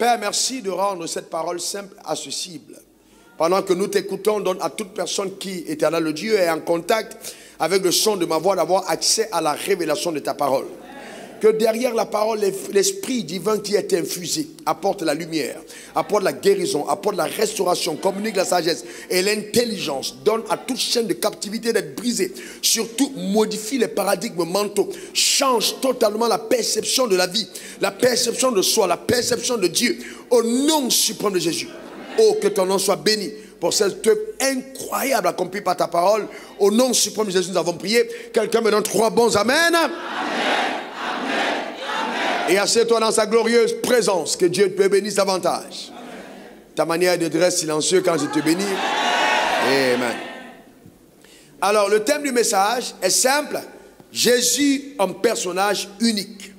Père, merci de rendre cette parole simple, accessible. Pendant que nous t'écoutons, donne à toute personne qui, éternel le Dieu, est en contact avec le son de ma voix, d'avoir accès à la révélation de ta parole. Que derrière la parole, l'esprit divin qui est infusé apporte la lumière, apporte la guérison, apporte la restauration, communique la sagesse et l'intelligence. Donne à toute chaîne de captivité d'être brisée. Surtout, modifie les paradigmes mentaux. Change totalement la perception de la vie, la perception de soi, la perception de Dieu. Au nom suprême de Jésus. Oh, que ton nom soit béni pour cette œuvre incroyable accomplie par ta parole. Au nom suprême de Jésus, nous avons prié. Quelqu'un me donne 3 bons amen. Amen. Et assieds-toi dans sa glorieuse présence. Que Dieu te bénisse davantage. Amen. Ta manière de rester silencieux quand je te bénis. Amen. Alors, le thème du message est simple. Jésus, un personnage unique.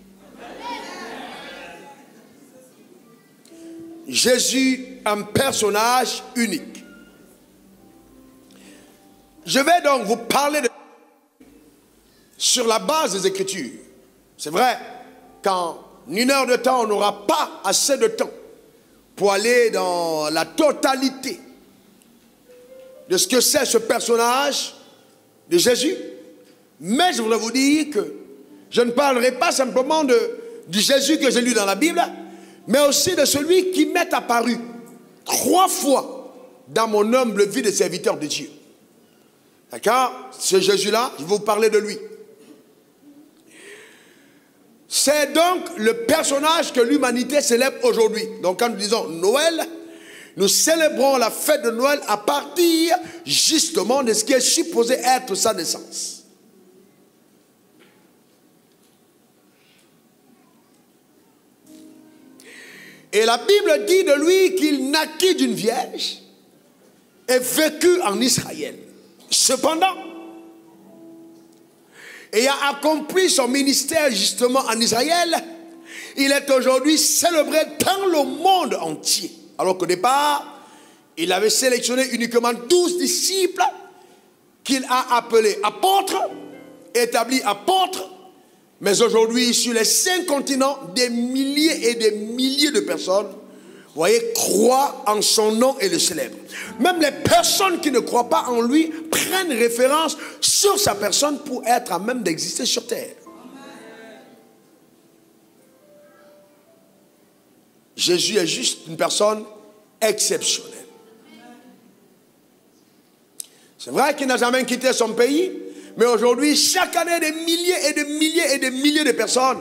Jésus, un personnage unique. Je vais donc vous parler sur la base des Écritures. C'est vrai, qu'en 1 heure de temps, on n'aura pas assez de temps pour aller dans la totalité de ce que c'est ce personnage de Jésus. Mais je voudrais vous dire que je ne parlerai pas simplement du Jésus que j'ai lu dans la Bible, mais aussi de celui qui m'est apparu 3 fois dans mon humble vie de serviteur de Dieu. D'accord? Ce Jésus-là, je vais vous parler de lui. C'est donc le personnage que l'humanité célèbre aujourd'hui. Donc quand nous disons Noël, nous célébrons la fête de Noël à partir justement de ce qui est supposé être sa naissance. Et la Bible dit de lui qu'il naquit d'une vierge et vécut en Israël. Cependant, ayant accompli son ministère justement en Israël, il est aujourd'hui célébré dans le monde entier. Alors qu'au départ, il avait sélectionné uniquement 12 disciples qu'il a appelés apôtres, établis apôtres. Mais aujourd'hui, sur les 5 continents, des milliers et des milliers de personnes, vous voyez, croient en son nom et le célèbrent. Même les personnes qui ne croient pas en lui prennent référence sur sa personne pour être à même d'exister sur terre. Jésus est juste une personne exceptionnelle. C'est vrai qu'il n'a jamais quitté son pays, mais aujourd'hui, chaque année, des milliers et des milliers et des milliers de personnes,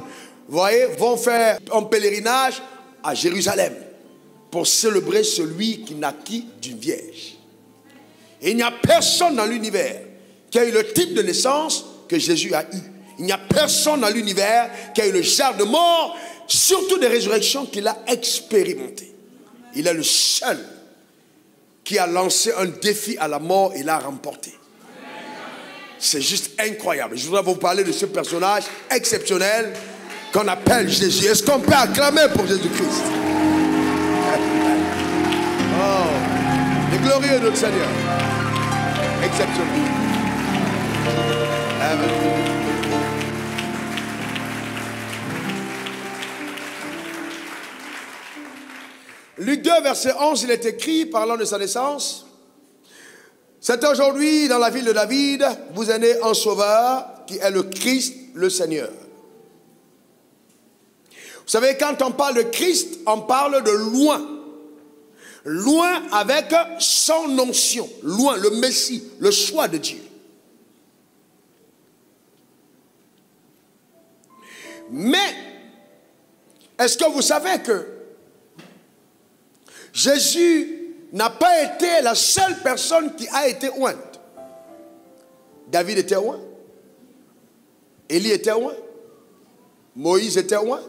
vous voyez, vont faire un pèlerinage à Jérusalem pour célébrer celui qui naquit d'une vierge. Et il n'y a personne dans l'univers qui a eu le type de naissance que Jésus a eu. Il n'y a personne dans l'univers qui a eu le genre de mort, surtout des résurrections qu'il a expérimentées. Il est le seul qui a lancé un défi à la mort et l'a remporté. C'est juste incroyable. Je voudrais vous parler de ce personnage exceptionnel qu'on appelle Jésus. Est-ce qu'on peut acclamer pour Jésus-Christ? Oh, le glorieux de notre Seigneur. Exceptionnel. Amen. Luc 2, verset 11, il est écrit, parlant de sa naissance: c'est aujourd'hui dans la ville de David, vous est né un sauveur qui est le Christ, le Seigneur. Vous savez, quand on parle de Christ, on parle de loin. Loin avec son onction. Loin, le Messie, le choix de Dieu. Mais, est-ce que vous savez que Jésus n'a pas été la seule personne qui a été ointe? David était oint. Élie était oint. Moïse était oint.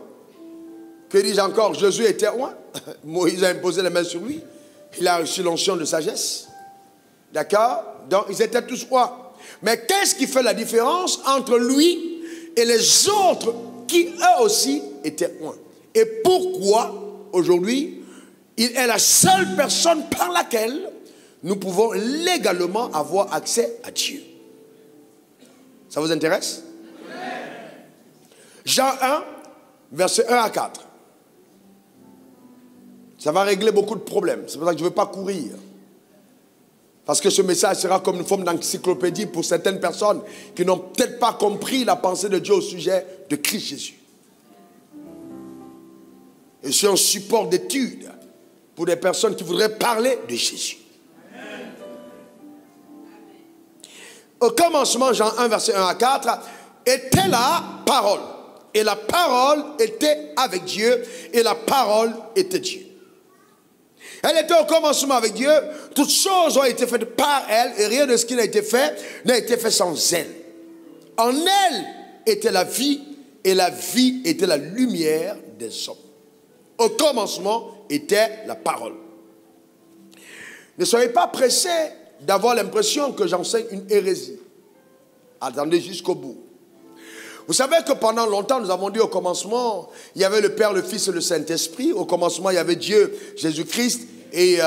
Que dis-je encore? Jésus était oint. Moïse a imposé les mains sur lui. Il a reçu l'onction de sagesse. D'accord? Donc ils étaient tous oints. Mais qu'est-ce qui fait la différence entre lui et les autres qui eux aussi étaient oints? Et pourquoi aujourd'hui il est la seule personne par laquelle nous pouvons légalement avoir accès à Dieu? Ça vous intéresse? Jean 1, verset 1 à 4. Ça va régler beaucoup de problèmes. C'est pour ça que je ne veux pas courir. Parce que ce message sera comme une forme d'encyclopédie pour certaines personnes qui n'ont peut-être pas compris la pensée de Dieu au sujet de Christ Jésus. Et c'est un support d'étude pour des personnes qui voudraient parler de Jésus. Au commencement, Jean 1, verset 1 à 4, était la parole. Et la parole était avec Dieu. Et la parole était Dieu. Elle était au commencement avec Dieu. Toutes choses ont été faites par elle. Et rien de ce qui n'a été fait sans elle. En elle était la vie. Et la vie était la lumière des hommes. Au commencement était la parole. Ne soyez pas pressés d'avoir l'impression que j'enseigne une hérésie. Attendez jusqu'au bout. Vous savez que pendant longtemps, nous avons dit au commencement, il y avait le Père, le Fils et le Saint-Esprit. Au commencement, il y avait Dieu, Jésus-Christ et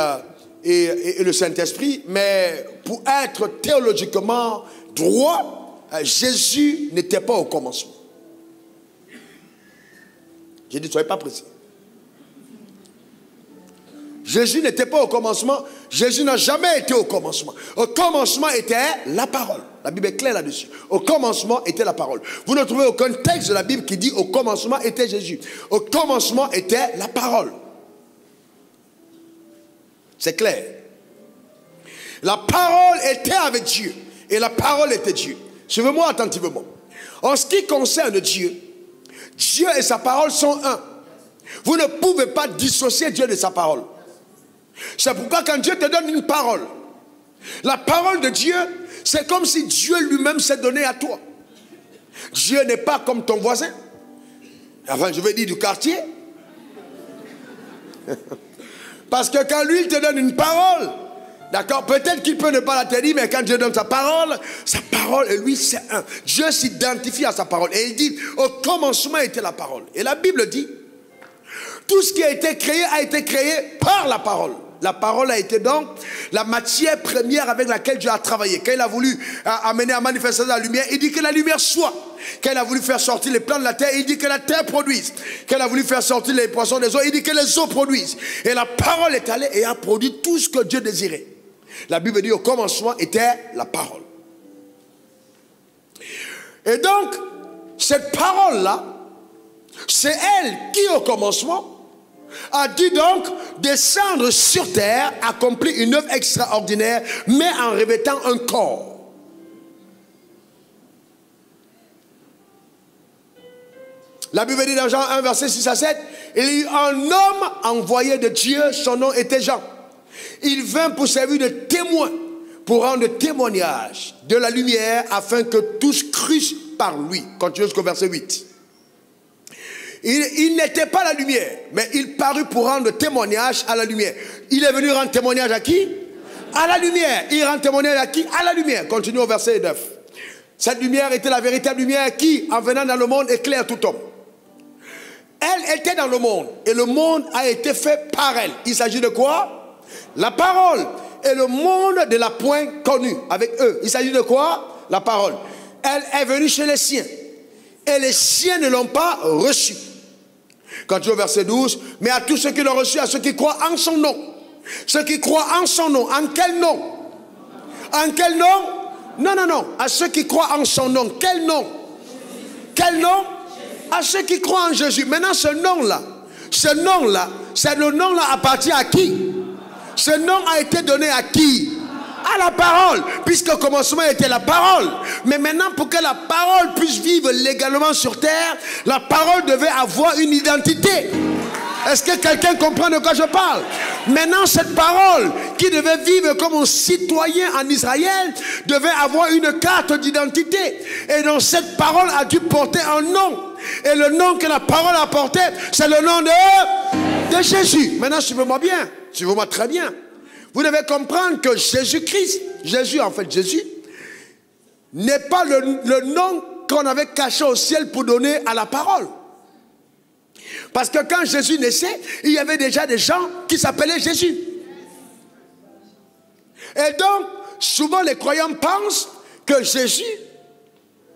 le Saint-Esprit. Mais pour être théologiquement droit, Jésus n'était pas au commencement. J'ai dit, soyez pas pressés. Jésus n'était pas au commencement. Jésus n'a jamais été au commencement. Au commencement était la parole. La Bible est claire là-dessus. Au commencement était la parole. Vous ne trouvez aucun texte de la Bible qui dit au commencement était Jésus. Au commencement était la parole. C'est clair. La parole était avec Dieu. Et la parole était Dieu. Suivez-moi attentivement. En ce qui concerne Dieu, Dieu et sa parole sont un. Vous ne pouvez pas dissocier Dieu de sa parole. C'est pourquoi quand Dieu te donne une parole, la parole de Dieu, c'est comme si Dieu lui-même s'est donné à toi. Dieu n'est pas comme ton voisin. Enfin, je vais dire du quartier. Parce que quand lui, il te donne une parole, d'accord, peut-être qu'il peut ne pas la te dire, mais quand Dieu donne sa parole et lui, c'est un. Dieu s'identifie à sa parole. Et il dit, au commencement était la parole. Et la Bible dit, tout ce qui a été créé par la parole. La parole a été donc la matière première avec laquelle Dieu a travaillé. Quand il a voulu amener à manifester la lumière, il dit que la lumière soit. Quand il a voulu faire sortir les plants de la terre, il dit que la terre produise. Quand il a voulu faire sortir les poissons des eaux, il dit que les eaux produisent. Et la parole est allée et a produit tout ce que Dieu désirait. La Bible dit au commencement était la parole. Et donc, cette parole-là, c'est elle qui au commencement a dit donc descendre sur terre, accomplir une œuvre extraordinaire, mais en revêtant un corps. La Bible dit dans Jean 1, verset 6 à 7, il y eut un homme envoyé de Dieu, son nom était Jean. Il vint pour servir de témoin, pour rendre témoignage de la lumière, afin que tous crussent par lui. Continuez jusqu'au verset 8. Il n'était pas la lumière, mais il parut pour rendre témoignage à la lumière. Il est venu rendre témoignage à qui? À la lumière. Il rend témoignage à qui? À la lumière. Continuons au verset 9. Cette lumière était la véritable lumière qui, en venant dans le monde, éclaire tout homme. Elle était dans le monde, et le monde a été fait par elle. Il s'agit de quoi? La parole. Et le monde ne l'a point connue avec eux. Il s'agit de quoi? La parole. Elle est venue chez les siens, et les siens ne l'ont pas reçue. Quand tu es au verset 12, mais à tous ceux qui l'ont reçu, à ceux qui croient en son nom. Ceux qui croient en son nom. En quel nom? En quel nom? Non, non, non. À ceux qui croient en son nom. Quel nom? Quel nom? À ceux qui croient en Jésus. Maintenant, ce nom-là, c'est le nom-là appartient à qui? Ce nom a été donné à qui? À la parole, puisque au commencement était la parole. Mais maintenant, pour que la parole puisse vivre légalement sur terre, la parole devait avoir une identité. Est-ce que quelqu'un comprend de quoi je parle? Maintenant, cette parole qui devait vivre comme un citoyen en Israël devait avoir une carte d'identité. Et donc cette parole a dû porter un nom. Et le nom que la parole a porté, c'est le nom de Jésus. Maintenant, suivez-moi bien, suivez-moi très bien. Vous devez comprendre que Jésus-Christ, Jésus, n'est pas le nom qu'on avait caché au ciel pour donner à la parole. Parce que quand Jésus naissait, il y avait déjà des gens qui s'appelaient Jésus. Et donc, souvent les croyants pensent que Jésus,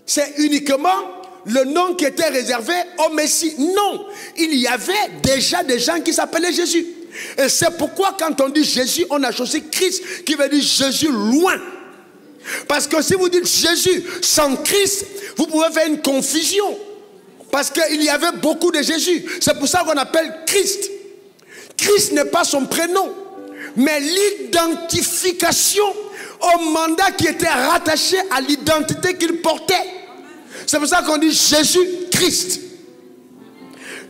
c'est uniquement le nom qui était réservé au Messie. Non, il y avait déjà des gens qui s'appelaient Jésus. Et c'est pourquoi quand on dit Jésus, on a choisi Christ, qui veut dire Jésus loin. Parce que si vous dites Jésus sans Christ, vous pouvez faire une confusion. Parce qu'il y avait beaucoup de Jésus. C'est pour ça qu'on appelle Christ. Christ n'est pas son prénom, mais l'identification au mandat qui était rattaché à l'identité qu'il portait. C'est pour ça qu'on dit Jésus-Christ.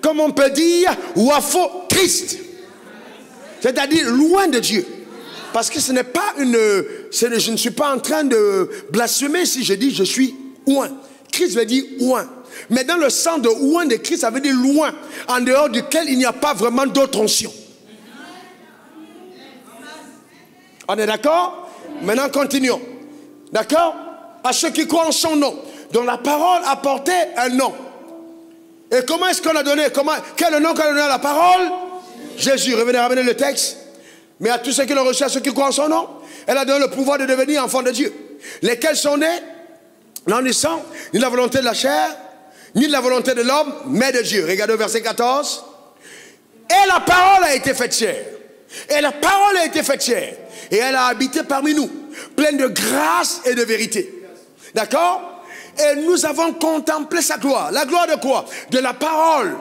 Comme on peut dire Wafo Christ. C'est-à-dire loin de Dieu. Parce que ce n'est pas une... Je ne suis pas en train de blasphémer si je dis je suis loin. Christ veut dire loin. Mais dans le sens de loin de Christ, ça veut dire loin. En dehors duquel il n'y a pas vraiment d'autre onction. On est d'accord? Maintenant continuons. D'accord? À ceux qui croient en son nom. Donc la parole a porté un nom. Et comment est-ce qu'on a donné? Quel est le nom qu'on a donné à la parole? Jésus. Revenez ramener le texte. Mais à tous ceux qui l'ont reçu, à ceux qui croient en son nom, elle a donné le pouvoir de devenir enfants de Dieu. Lesquels sont nés, non du sang, ni de la volonté de la chair, ni de la volonté de l'homme, mais de Dieu. Regardez au verset 14. Et la parole a été faite chair. Et la parole a été faite chair. Et elle a habité parmi nous, pleine de grâce et de vérité. D'accord? Et nous avons contemplé sa gloire. La gloire de quoi? De la parole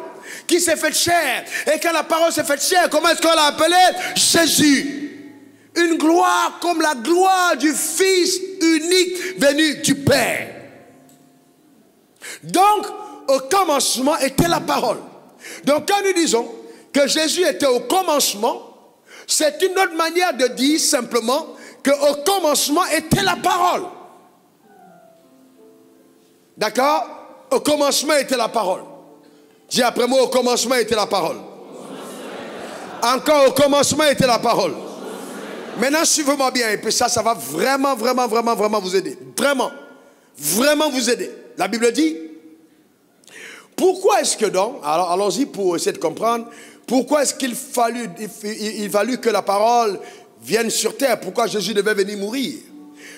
qui s'est faite chair. Et quand la parole s'est faite chair, comment est-ce qu'on l'a appelée? Jésus. Une gloire comme la gloire du Fils unique venu du Père. Donc, au commencement était la parole. Donc, quand nous disons que Jésus était au commencement, c'est une autre manière de dire simplement qu'au commencement était la parole. D'accord? Au commencement était la parole. Dis après moi, au commencement était la parole. Encore au commencement était la parole. Maintenant, suivez-moi bien. Et puis ça va vraiment vous aider. Vraiment vous aider. La Bible dit, pourquoi est-ce que donc, alors allons-y pour essayer de comprendre, pourquoi est-ce qu'il fallut que la parole vienne sur terre? Pourquoi Jésus devait venir mourir?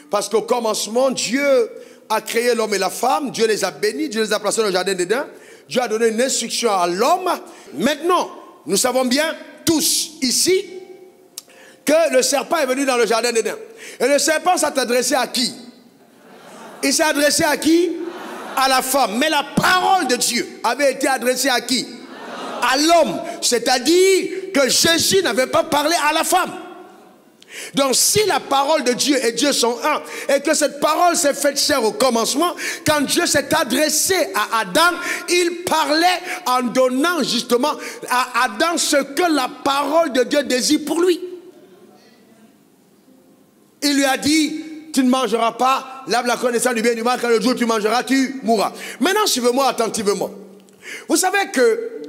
Parce qu'au commencement, Dieu a créé l'homme et la femme, Dieu les a bénis, Dieu les a placés dans le jardin d'Éden, Dieu a donné une instruction à l'homme. Maintenant, nous savons bien, tous ici, que le serpent est venu dans le jardin d'Éden. Et le serpent s'est adressé à qui? Il s'est adressé à qui? À la femme. Mais la parole de Dieu avait été adressée à qui? À l'homme. C'est-à-dire que Jésus n'avait pas parlé à la femme. Donc si la parole de Dieu et Dieu sont un, et que cette parole s'est faite chair au commencement, quand Dieu s'est adressé à Adam, il parlait en donnant justement à Adam ce que la parole de Dieu désire pour lui. Il lui a dit, tu ne mangeras pas l'arbre de la connaissance du bien et du mal, car le jour où tu mangeras, tu mourras. Maintenant, suivez-moi attentivement. Vous savez que,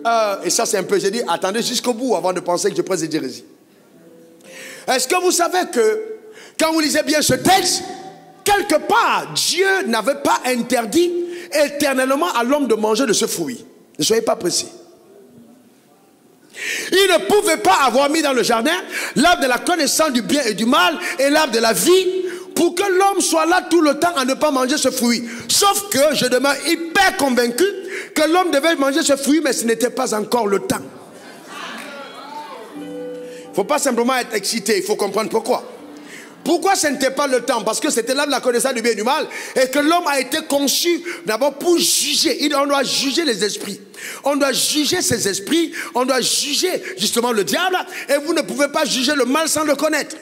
et ça c'est un peu, j'ai dit, attendez jusqu'au bout avant de penser que je prêche des hérésies. Est-ce que vous savez que, quand vous lisez bien ce texte, quelque part, Dieu n'avait pas interdit éternellement à l'homme de manger de ce fruit. Ne soyez pas pressés. Il ne pouvait pas avoir mis dans le jardin l'arbre de la connaissance du bien et du mal et l'arbre de la vie pour que l'homme soit là tout le temps à ne pas manger ce fruit. Sauf que je demeure hyper convaincu que l'homme devait manger ce fruit, mais ce n'était pas encore le temps. Il ne faut pas simplement être excité, il faut comprendre pourquoi. Pourquoi ce n'était pas le temps? Parce que c'était là de la connaissance du bien et du mal et que l'homme a été conçu d'abord pour juger. On doit juger les esprits. On doit juger ces esprits. On doit juger justement le diable. Et vous ne pouvez pas juger le mal sans le connaître.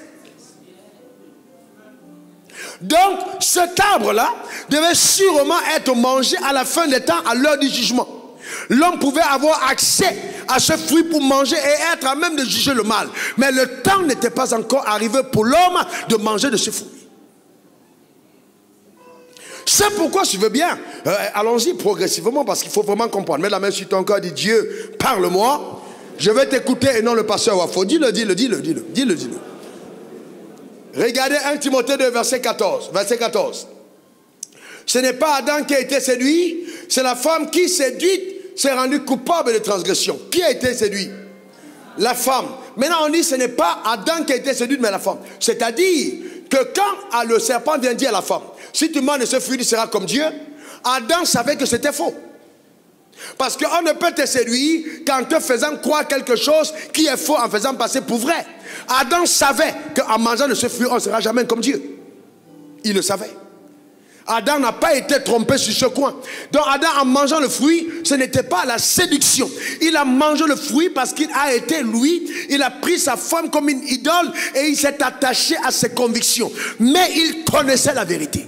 Donc cet arbre-là devait sûrement être mangé à la fin des temps, à l'heure du jugement. L'homme pouvait avoir accès à ce fruit pour manger et être à même de juger le mal. Mais le temps n'était pas encore arrivé pour l'homme de manger de ce fruit. C'est pourquoi, si tu veux bien, allons-y progressivement parce qu'il faut vraiment comprendre. Mets la main sur ton corps, dis Dieu, parle-moi. Je vais t'écouter et non le pasteur Wafo. Dis-le. Regardez 1 Timothée 2, verset 14. Verset 14. Ce n'est pas Adam qui a été séduit, c'est la femme qui, séduite, s'est rendue coupable de transgression. Qui a été séduit? La femme. Maintenant on dit ce n'est pas Adam qui a été séduit, mais la femme. C'est-à-dire que quand le serpent vient dire à la femme, si tu manges de ce fruit, tu seras comme Dieu, Adam savait que c'était faux. Parce qu'on ne peut te séduire qu'en te faisant croire quelque chose qui est faux, en faisant passer pour vrai. Adam savait qu'en mangeant de ce fruit, on ne sera jamais comme Dieu. Il le savait. Adam n'a pas été trompé sur ce coin. Donc Adam, en mangeant le fruit, ce n'était pas la séduction. Il a mangé le fruit parce qu'il a été, lui, il a pris sa femme comme une idole et il s'est attaché à ses convictions. Mais il connaissait la vérité.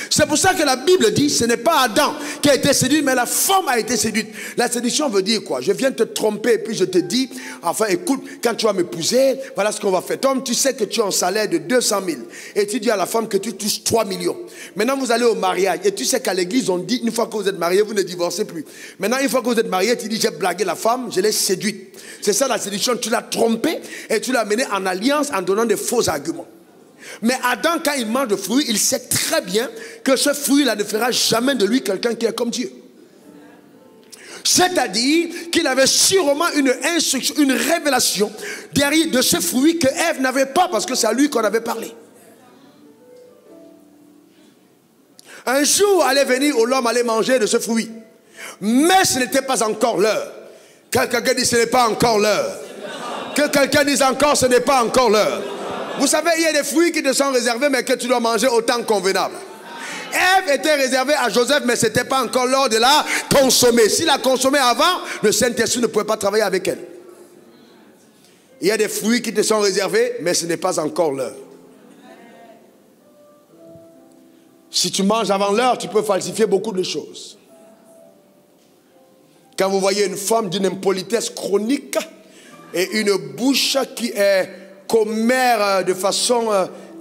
C'est pour ça que la Bible dit, ce n'est pas Adam qui a été séduit, mais la femme a été séduite. La séduction veut dire quoi? Je viens te tromper et puis je te dis, enfin écoute, quand tu vas m'épouser, voilà ce qu'on va faire. Tom, tu sais que tu as un salaire de 200 000 et tu dis à la femme que tu touches 3 millions. Maintenant vous allez au mariage et tu sais qu'à l'église on dit, une fois que vous êtes mariés, vous ne divorcez plus. Maintenant une fois que vous êtes mariés, tu dis, j'ai blagué la femme, je l'ai séduite. C'est ça la séduction, tu l'as trompée et tu l'as menée en alliance en donnant des faux arguments. Mais Adam, quand il mange le fruit, il sait très bien que ce fruit-là ne fera jamais de lui quelqu'un qui est comme Dieu. C'est-à-dire qu'il avait sûrement une instruction, une révélation derrière de ce fruit que Ève n'avait pas, parce que c'est à lui qu'on avait parlé. Un jour allait venir où l'homme allait manger de ce fruit. Mais ce n'était pas encore l'heure. Que quelqu'un dise ce n'est pas encore l'heure. Que quelqu'un dise encore ce n'est pas encore l'heure. Vous savez, il y a des fruits qui te sont réservés, mais que tu dois manger au temps convenable. Ève était réservée à Joseph, mais ce n'était pas encore l'heure de la consommer. S'il la consommait avant, le Saint-Esprit ne pouvait pas travailler avec elle. Il y a des fruits qui te sont réservés, mais ce n'est pas encore l'heure. Si tu manges avant l'heure, tu peux falsifier beaucoup de choses. Quand vous voyez une femme d'une impolitesse chronique et une bouche qui est commère de façon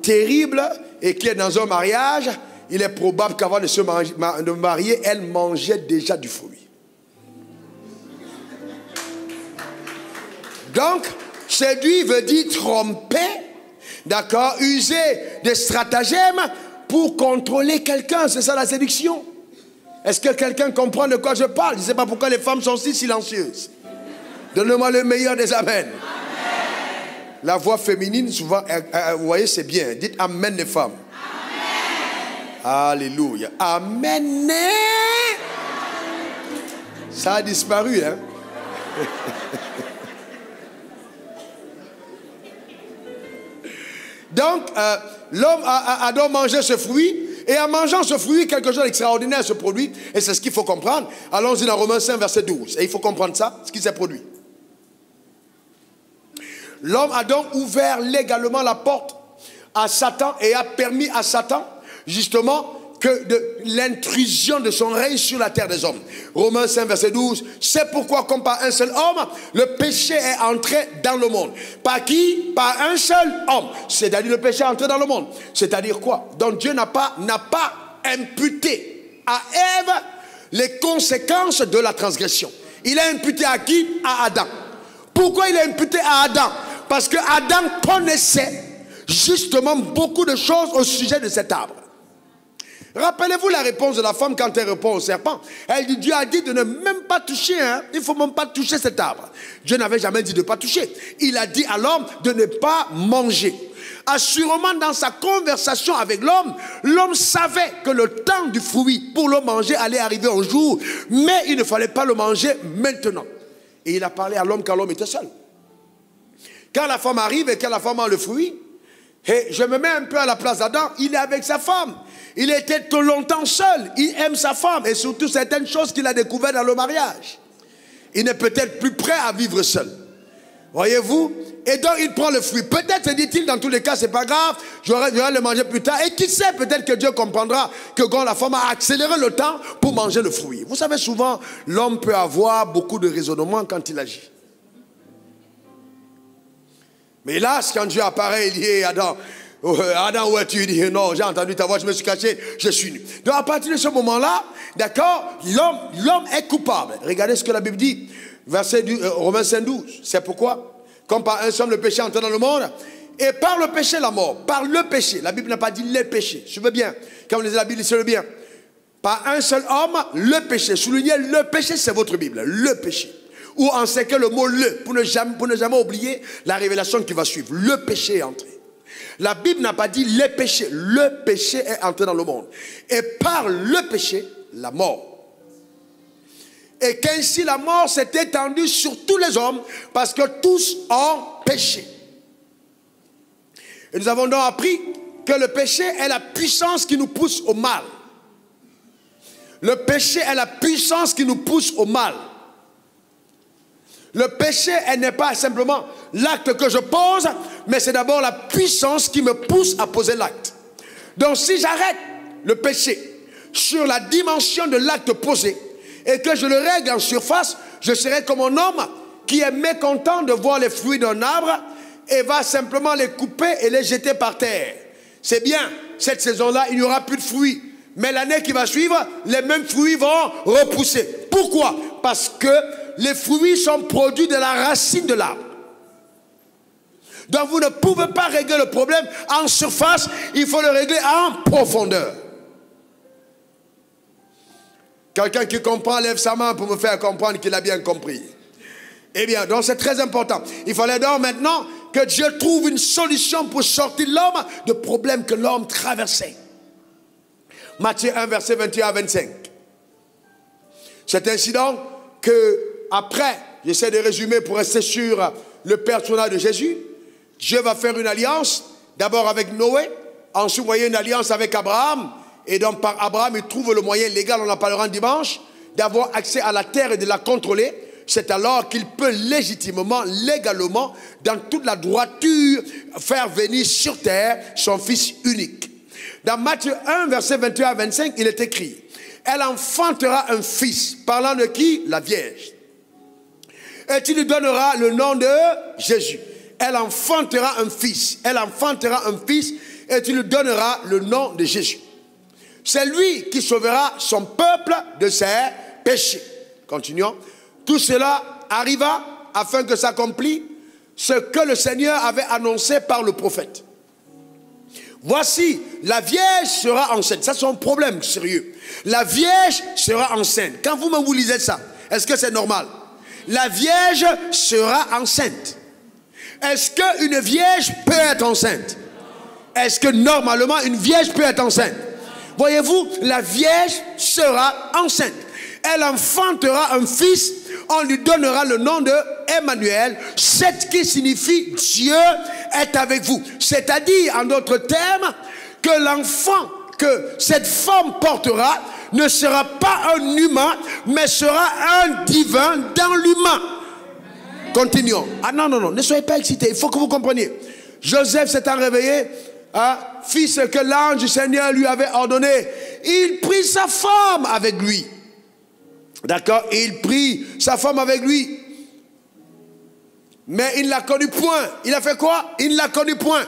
terrible et qui est dans un mariage, il est probable qu'avant de se marier, elle mangeait déjà du fruit. Donc, séduire veut dire tromper, d'accord, user des stratagèmes pour contrôler quelqu'un. C'est ça la séduction. Est-ce que quelqu'un comprend de quoi je parle? Je ne sais pas pourquoi les femmes sont si silencieuses. Donnez-moi le meilleur des amens. La voix féminine, souvent, vous voyez, c'est bien. Dites amen les femmes. Amen. Alléluia. Amen. Ça a disparu, hein. Donc, l'homme a donc mangé ce fruit. Et en mangeant ce fruit, quelque chose d'extraordinaire se produit. Et c'est ce qu'il faut comprendre. Allons-y dans Romains 5, verset 12. Et il faut comprendre ça, ce qui s'est produit. L'homme a donc ouvert légalement la porte à Satan et a permis à Satan, justement, que de l'intrusion de son règne sur la terre des hommes. Romains 5, verset 12. C'est pourquoi, comme par un seul homme, le péché est entré dans le monde. Par qui? Par un seul homme. C'est-à-dire le péché est entré dans le monde. C'est-à-dire quoi? Donc Dieu n'a pas imputé à Ève les conséquences de la transgression. Il a imputé à qui? À Adam. Pourquoi il a imputé à Adam? Parce que Adam connaissait justement beaucoup de choses au sujet de cet arbre. Rappelez-vous la réponse de la femme quand elle répond au serpent. Elle dit, Dieu a dit de ne même pas toucher, hein? Il ne faut même pas toucher cet arbre. Dieu n'avait jamais dit de ne pas toucher. Il a dit à l'homme de ne pas manger. Assurément, dans sa conversation avec l'homme, l'homme savait que le temps du fruit pour le manger allait arriver un jour, mais il ne fallait pas le manger maintenant. Et il a parlé à l'homme quand l'homme était seul. Quand la femme arrive et quand la femme a le fruit, et je me mets un peu à la place d'Adam, il est avec sa femme. Il était tout longtemps seul. Il aime sa femme et surtout certaines choses qu'il a découvertes dans le mariage. Il n'est peut-être plus prêt à vivre seul. Voyez-vous? Et donc il prend le fruit. Peut-être se dit-il, dans tous les cas, c'est pas grave, je vais le manger plus tard. Et qui sait, peut-être que Dieu comprendra que quand la femme a accéléré le temps pour manger le fruit. Vous savez, souvent, l'homme peut avoir beaucoup de raisonnement quand il agit. Mais hélas, quand Dieu apparaît, il dit, Adam, Adam, où es-tu? Il dit, non, j'ai entendu ta voix, je me suis caché, je suis nu. Donc à partir de ce moment-là, d'accord, l'homme est coupable. Regardez ce que la Bible dit, verset Romains 5, 12. C'est pourquoi, comme par un seul le péché entre dans le monde, et par le péché la mort, par le péché. La Bible n'a pas dit les péchés. Suivez bien, quand vous lisez la Bible, lisez-le bien. Par un seul homme, le péché. Soulignez, le péché, c'est votre Bible, le péché. Ou enseigner le mot le, pour ne jamais oublier la révélation qui va suivre. Le péché est entré. La Bible n'a pas dit les péchés. Le péché est entré dans le monde. Et par le péché, la mort. Et qu'ainsi la mort s'est étendue sur tous les hommes, parce que tous ont péché. Et nous avons donc appris que le péché est la puissance qui nous pousse au mal. Le péché est la puissance qui nous pousse au mal. Le péché n'est pas simplement l'acte que je pose, mais c'est d'abord la puissance qui me pousse à poser l'acte. Donc si j'arrête le péché sur la dimension de l'acte posé et que je le règle en surface, je serai comme un homme qui est mécontent de voir les fruits d'un arbre et va simplement les couper et les jeter par terre. C'est bien, cette saison-là, il n'y aura plus de fruits. Mais l'année qui va suivre, les mêmes fruits vont repousser. Pourquoi? Parce que les fruits sont produits de la racine de l'arbre. Donc vous ne pouvez pas régler le problème en surface, il faut le régler en profondeur. Quelqu'un qui comprend, lève sa main pour me faire comprendre qu'il a bien compris. Eh bien, donc c'est très important. Il fallait donc maintenant que Dieu trouve une solution pour sortir l'homme de problèmes que l'homme traversait. Matthieu 1, verset 21 à 25. C'est ainsi donc que, après, j'essaie de résumer pour rester sur le personnage de Jésus, Dieu va faire une alliance, d'abord avec Noé, ensuite, vous voyez, une alliance avec Abraham, et donc par Abraham, il trouve le moyen légal, on en parlera dimanche, d'avoir accès à la terre et de la contrôler. C'est alors qu'il peut légitimement, légalement, dans toute la droiture, faire venir sur terre son Fils unique. Dans Matthieu 1, verset 21 à 25, il est écrit: elle enfantera un fils, parlant de qui? La Vierge. Et tu lui donneras le nom de Jésus. Elle enfantera un fils. Elle enfantera un fils et tu lui donneras le nom de Jésus. C'est lui qui sauvera son peuple de ses péchés. Continuons. Tout cela arriva afin que s'accomplisse ce que le Seigneur avait annoncé par le prophète. Voici, la Vierge sera enceinte. Ça, c'est un problème sérieux. La Vierge sera enceinte. Quand vous lisez ça, est-ce que c'est normal? La Vierge sera enceinte. Est-ce qu'une Vierge peut être enceinte? Est-ce que normalement une Vierge peut être enceinte? Voyez-vous, la Vierge sera enceinte. Elle enfantera un fils, on lui donnera le nom de Emmanuel, ce qui signifie Dieu est avec vous. C'est-à-dire, en d'autres termes, que l'enfant que cette femme portera ne sera pas un humain, mais sera un divin dans l'humain. Continuons. Ah non, non, non, ne soyez pas excités, il faut que vous compreniez. Joseph s'étant réveillé, fit ce que l'ange du Seigneur lui avait ordonné. Il prit sa femme avec lui. D'accord? Et il prit sa femme avec lui. Mais il ne l'a connu point. Il a fait quoi? Il ne l'a connu point.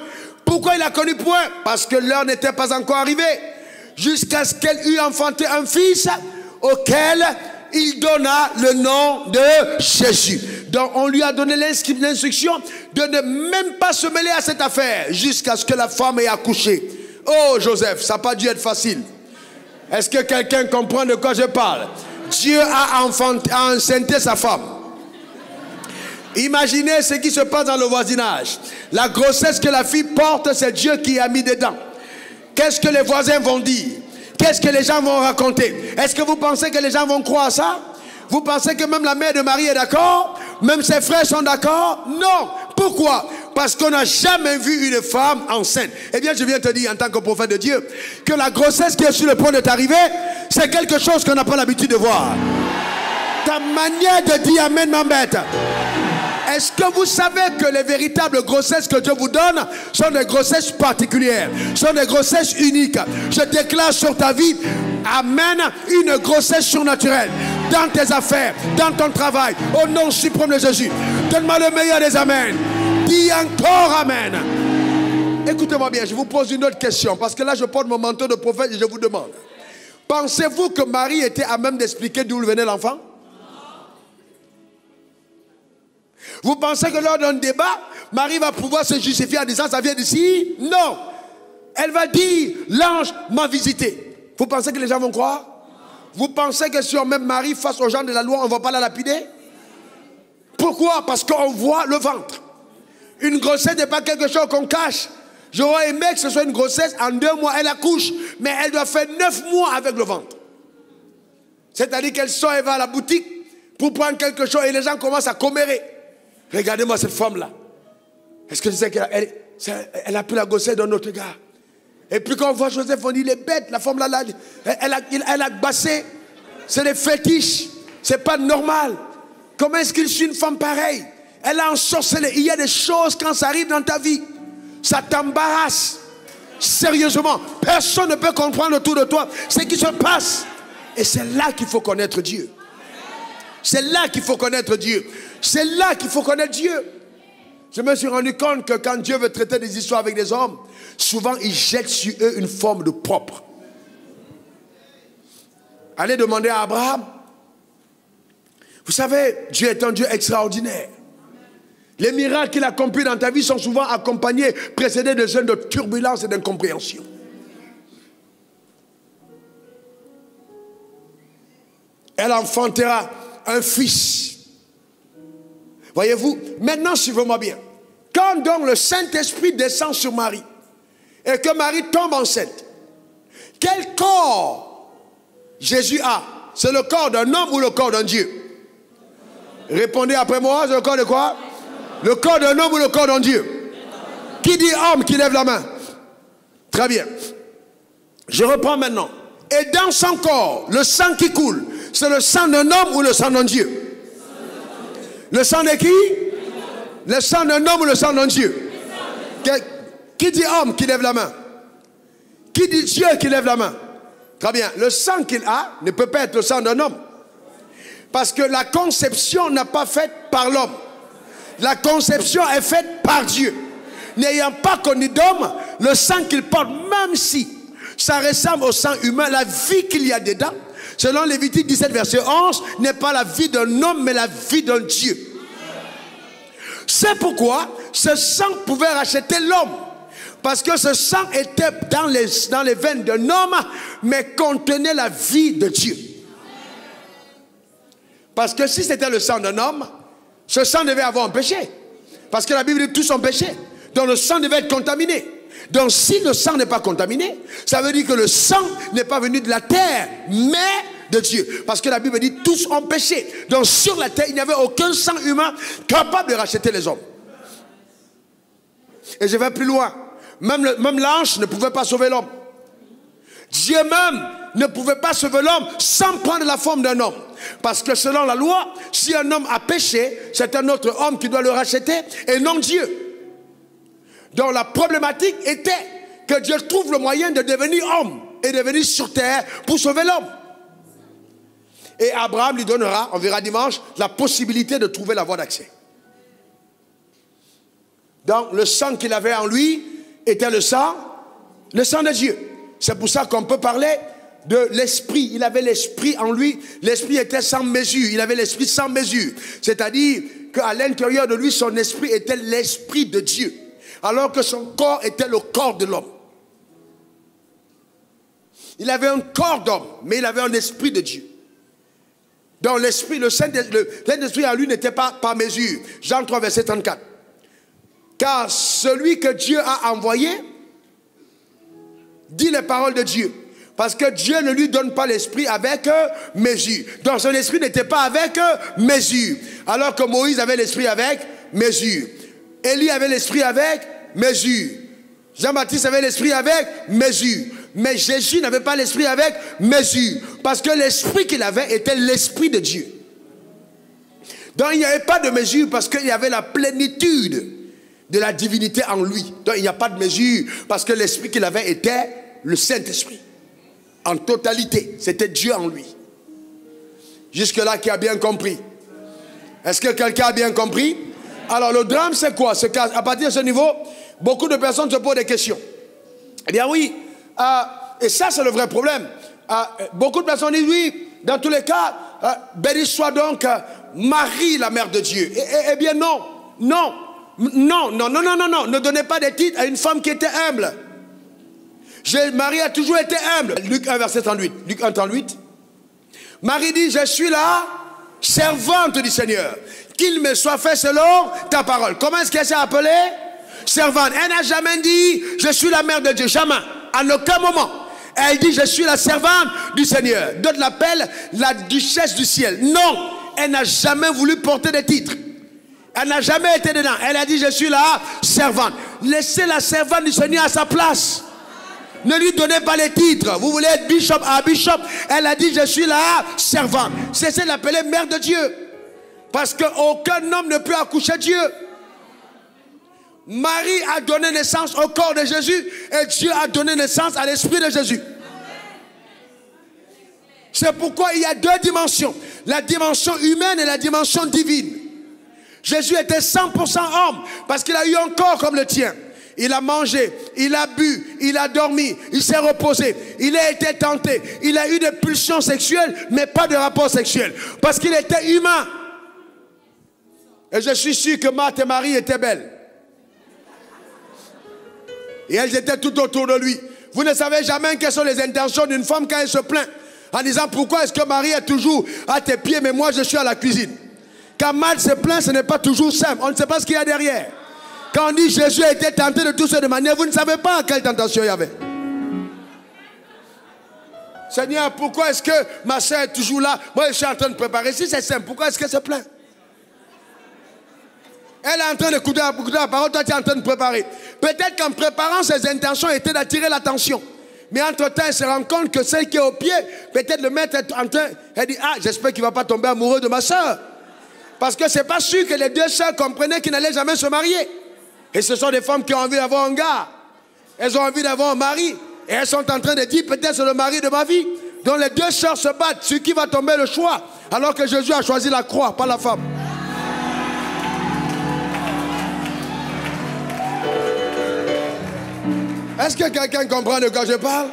Pourquoi il l'a connu point? Parce que l'heure n'était pas encore arrivée. Jusqu'à ce qu'elle eût enfanté un fils auquel il donna le nom de Jésus. Donc on lui a donné l'instruction de ne même pas se mêler à cette affaire jusqu'à ce que la femme ait accouché. Oh Joseph, ça n'a pas dû être facile. Est-ce que quelqu'un comprend de quoi je parle? Dieu a enceinté sa femme. Imaginez ce qui se passe dans le voisinage. La grossesse que la fille porte, c'est Dieu qui a mis dedans. Qu'est-ce que les voisins vont dire? Qu'est-ce que les gens vont raconter? Est-ce que vous pensez que les gens vont croire ça? Vous pensez que même la mère de Marie est d'accord? Même ses frères sont d'accord? Non. Pourquoi? Parce qu'on n'a jamais vu une femme enceinte. Eh bien, je viens te dire en tant que prophète de Dieu que la grossesse qui est sur le point de t'arriver, c'est quelque chose qu'on n'a pas l'habitude de voir. Ta manière de dire amen m'embête. Est-ce que vous savez que les véritables grossesses que Dieu vous donne sont des grossesses particulières, sont des grossesses uniques? Je déclare sur ta vie, amen, une grossesse surnaturelle. Dans tes affaires, dans ton travail, au nom suprême de Jésus. Donne-moi le meilleur des amen. Dis encore amen. Écoutez-moi bien, je vous pose une autre question, parce que là je porte mon manteau de prophète et je vous demande. Pensez-vous que Marie était à même d'expliquer d'où venait l'enfant? Vous pensez que lors d'un débat, Marie va pouvoir se justifier en disant ça vient d'ici? Non. Elle va dire l'ange m'a visité. Vous pensez que les gens vont croire? Vous pensez que si on met Marie face aux gens de la loi, on ne va pas la lapider? Pourquoi? Parce qu'on voit le ventre. Une grossesse n'est pas quelque chose qu'on cache. J'aurais aimé que ce soit une grossesse, en 2 mois elle accouche, mais elle doit faire 9 mois avec le ventre. C'est-à-dire qu'elle sort et va à la boutique, pour prendre quelque chose et les gens commencent à commérer. Regardez-moi cette femme-là. Est-ce que tu sais qu'elle a pris la gossette d'un autre gars? Et puis quand on voit Joseph, on dit, il est bête, la femme là, elle a bassé. C'est des fétiches. C'est pas normal. Comment est-ce qu'il suit une femme pareille? Elle a ensorcelé. Il y a des choses quand ça arrive dans ta vie, ça t'embarrasse. Sérieusement, personne ne peut comprendre autour de toi ce qui se passe. Et c'est là qu'il faut connaître Dieu. C'est là qu'il faut connaître Dieu. C'est là qu'il faut connaître Dieu. Je me suis rendu compte que quand Dieu veut traiter des histoires avec des hommes, souvent il jette sur eux une forme de propre. Allez demander à Abraham. Vous savez, Dieu est un Dieu extraordinaire. Les miracles qu'il accomplit dans ta vie sont souvent accompagnés, précédés de zones de turbulence et d'incompréhension. Elle enfantera un fils. Voyez-vous, maintenant suivez-moi bien. Quand donc le Saint-Esprit descend sur Marie et que Marie tombe enceinte, quel corps Jésus a? C'est le corps d'un homme ou le corps d'un Dieu? Répondez après moi, c'est le corps de quoi? Le corps d'un homme ou le corps d'un Dieu? Qui dit homme, qui lève la main? Très bien. Je reprends maintenant. Et dans son corps, le sang qui coule, c'est le sang d'un homme ou le sang d'un Dieu? Le sang de qui? Le sang d'un homme ou le sang d'un Dieu? Qui dit homme qui lève la main? Qui dit Dieu qui lève la main? Très bien. Le sang qu'il a ne peut pas être le sang d'un homme. Parce que la conception n'a pas faite par l'homme. La conception est faite par Dieu. N'ayant pas connu d'homme, le sang qu'il porte, même si ça ressemble au sang humain, la vie qu'il y a dedans, selon Lévitique 17, verset 11, n'est pas la vie d'un homme, mais la vie d'un Dieu. C'est pourquoi ce sang pouvait racheter l'homme. Parce que ce sang était dans les veines d'un homme, mais contenait la vie de Dieu. Parce que si c'était le sang d'un homme, ce sang devait avoir un péché. Parce que la Bible dit tous ont péché. Donc le sang devait être contaminé. Donc si le sang n'est pas contaminé, ça veut dire que le sang n'est pas venu de la terre, mais de Dieu. Parce que la Bible dit tous ont péché. Donc sur la terre, il n'y avait aucun sang humain capable de racheter les hommes. Et je vais plus loin. Même l'ange ne pouvait pas sauver l'homme. Dieu même ne pouvait pas sauver l'homme sans prendre la forme d'un homme. Parce que selon la loi, si un homme a péché, c'est un autre homme qui doit le racheter et non Dieu. Donc la problématique était que Dieu trouve le moyen de devenir homme et de venir sur terre pour sauver l'homme. Et Abraham lui donnera, on verra dimanche, la possibilité de trouver la voie d'accès. Donc le sang qu'il avait en lui était le sang de Dieu. C'est pour ça qu'on peut parler de l'esprit. Il avait l'esprit en lui. L'esprit était sans mesure. Il avait l'esprit sans mesure. C'est-à-dire qu'à l'intérieur de lui, son esprit était l'esprit de Dieu. Alors que son corps était le corps de l'homme. Il avait un corps d'homme, mais il avait un esprit de Dieu. Donc l'esprit, le Saint-Esprit en lui n'était pas par mesure. Jean 3, verset 34. Car celui que Dieu a envoyé dit les paroles de Dieu. Parce que Dieu ne lui donne pas l'esprit avec mesure. Donc son esprit n'était pas avec mesure. Alors que Moïse avait l'esprit avec mesure. Élie avait l'esprit avec mesure. Jean-Baptiste avait l'esprit avec mesure. Mais Jésus n'avait pas l'esprit avec mesure. Parce que l'esprit qu'il avait était l'esprit de Dieu. Donc il n'y avait pas de mesure parce qu'il y avait la plénitude de la divinité en lui. Donc il n'y a pas de mesure parce que l'esprit qu'il avait était le Saint-Esprit. En totalité, c'était Dieu en lui. Jusque-là, qui a bien compris? Est-ce que quelqu'un a bien compris? Alors le drame c'est quoi? C'est qu'à partir de ce niveau, beaucoup de personnes se posent des questions. Eh bien oui, et ça c'est le vrai problème. Beaucoup de personnes disent oui, dans tous les cas, béni soit donc Marie, la mère de Dieu. Eh bien non, non, non, non, non, non, non, non, ne donnez pas des titres à une femme qui était humble. Marie a toujours été humble. Luc 1, verset 38. Luc 1, 38. Marie dit, je suis la servante du Seigneur. Qu'il me soit fait selon ta parole. Comment est-ce qu'elle s'est appelée? Servante. Elle n'a jamais dit, je suis la mère de Dieu. Jamais. En aucun moment. Elle dit, je suis la servante du Seigneur. D'autres l'appellent la duchesse du ciel. Non. elle n'a jamais voulu porter des titres. Elle n'a jamais été dedans. Elle a dit, je suis la servante. Laissez la servante du Seigneur à sa place. Ne lui donnez pas les titres. Vous voulez être bishop à bishop. Elle a dit, je suis la servante. Cessez de l'appeler mère de Dieu. Parce qu'aucun homme ne peut accoucher Dieu. Marie a donné naissance au corps de Jésus et Dieu a donné naissance à l'esprit de Jésus. C'est pourquoi il y a deux dimensions. La dimension humaine et la dimension divine. Jésus était 100% homme parce qu'il a eu un corps comme le tien. Il a mangé, il a bu, il a dormi, il s'est reposé, il a été tenté, il a eu des pulsions sexuelles, mais pas de rapport sexuel. Parce qu'il était humain. Et je suis sûr que Marthe et Marie étaient belles. Et elles étaient tout autour de lui. Vous ne savez jamais quelles sont les intentions d'une femme quand elle se plaint. En disant, pourquoi est-ce que Marie est toujours à tes pieds, mais moi je suis à la cuisine. Quand Marthe se plaint, ce n'est pas toujours simple. On ne sait pas ce qu'il y a derrière. Quand on dit Jésus a été tenté de toutes sortes de manières, vous ne savez pas quelle tentation il y avait. Seigneur, pourquoi est-ce que ma soeur est toujours là? Moi, je suis en train de préparer. Si c'est simple, pourquoi est-ce qu'elle se plaint? Elle est en train d'écouter la parole, toi tu es en train de préparer. Peut-être qu'en préparant, ses intentions étaient d'attirer l'attention. Mais entre-temps, elle se rend compte que celle qui est au pied, peut-être le maître est en train, elle dit, ah, j'espère qu'il ne va pas tomber amoureux de ma soeur. Parce que ce n'est pas sûr que les deux soeurs comprenaient qu'ils n'allaient jamais se marier. Et ce sont des femmes qui ont envie d'avoir un gars. Elles ont envie d'avoir un mari. Et elles sont en train de dire, peut-être c'est le mari de ma vie. Donc les deux sœurs se battent sur qui va tomber le choix. Alors que Jésus a choisi la croix, pas la femme. Est-ce que quelqu'un comprend de quoi je parle?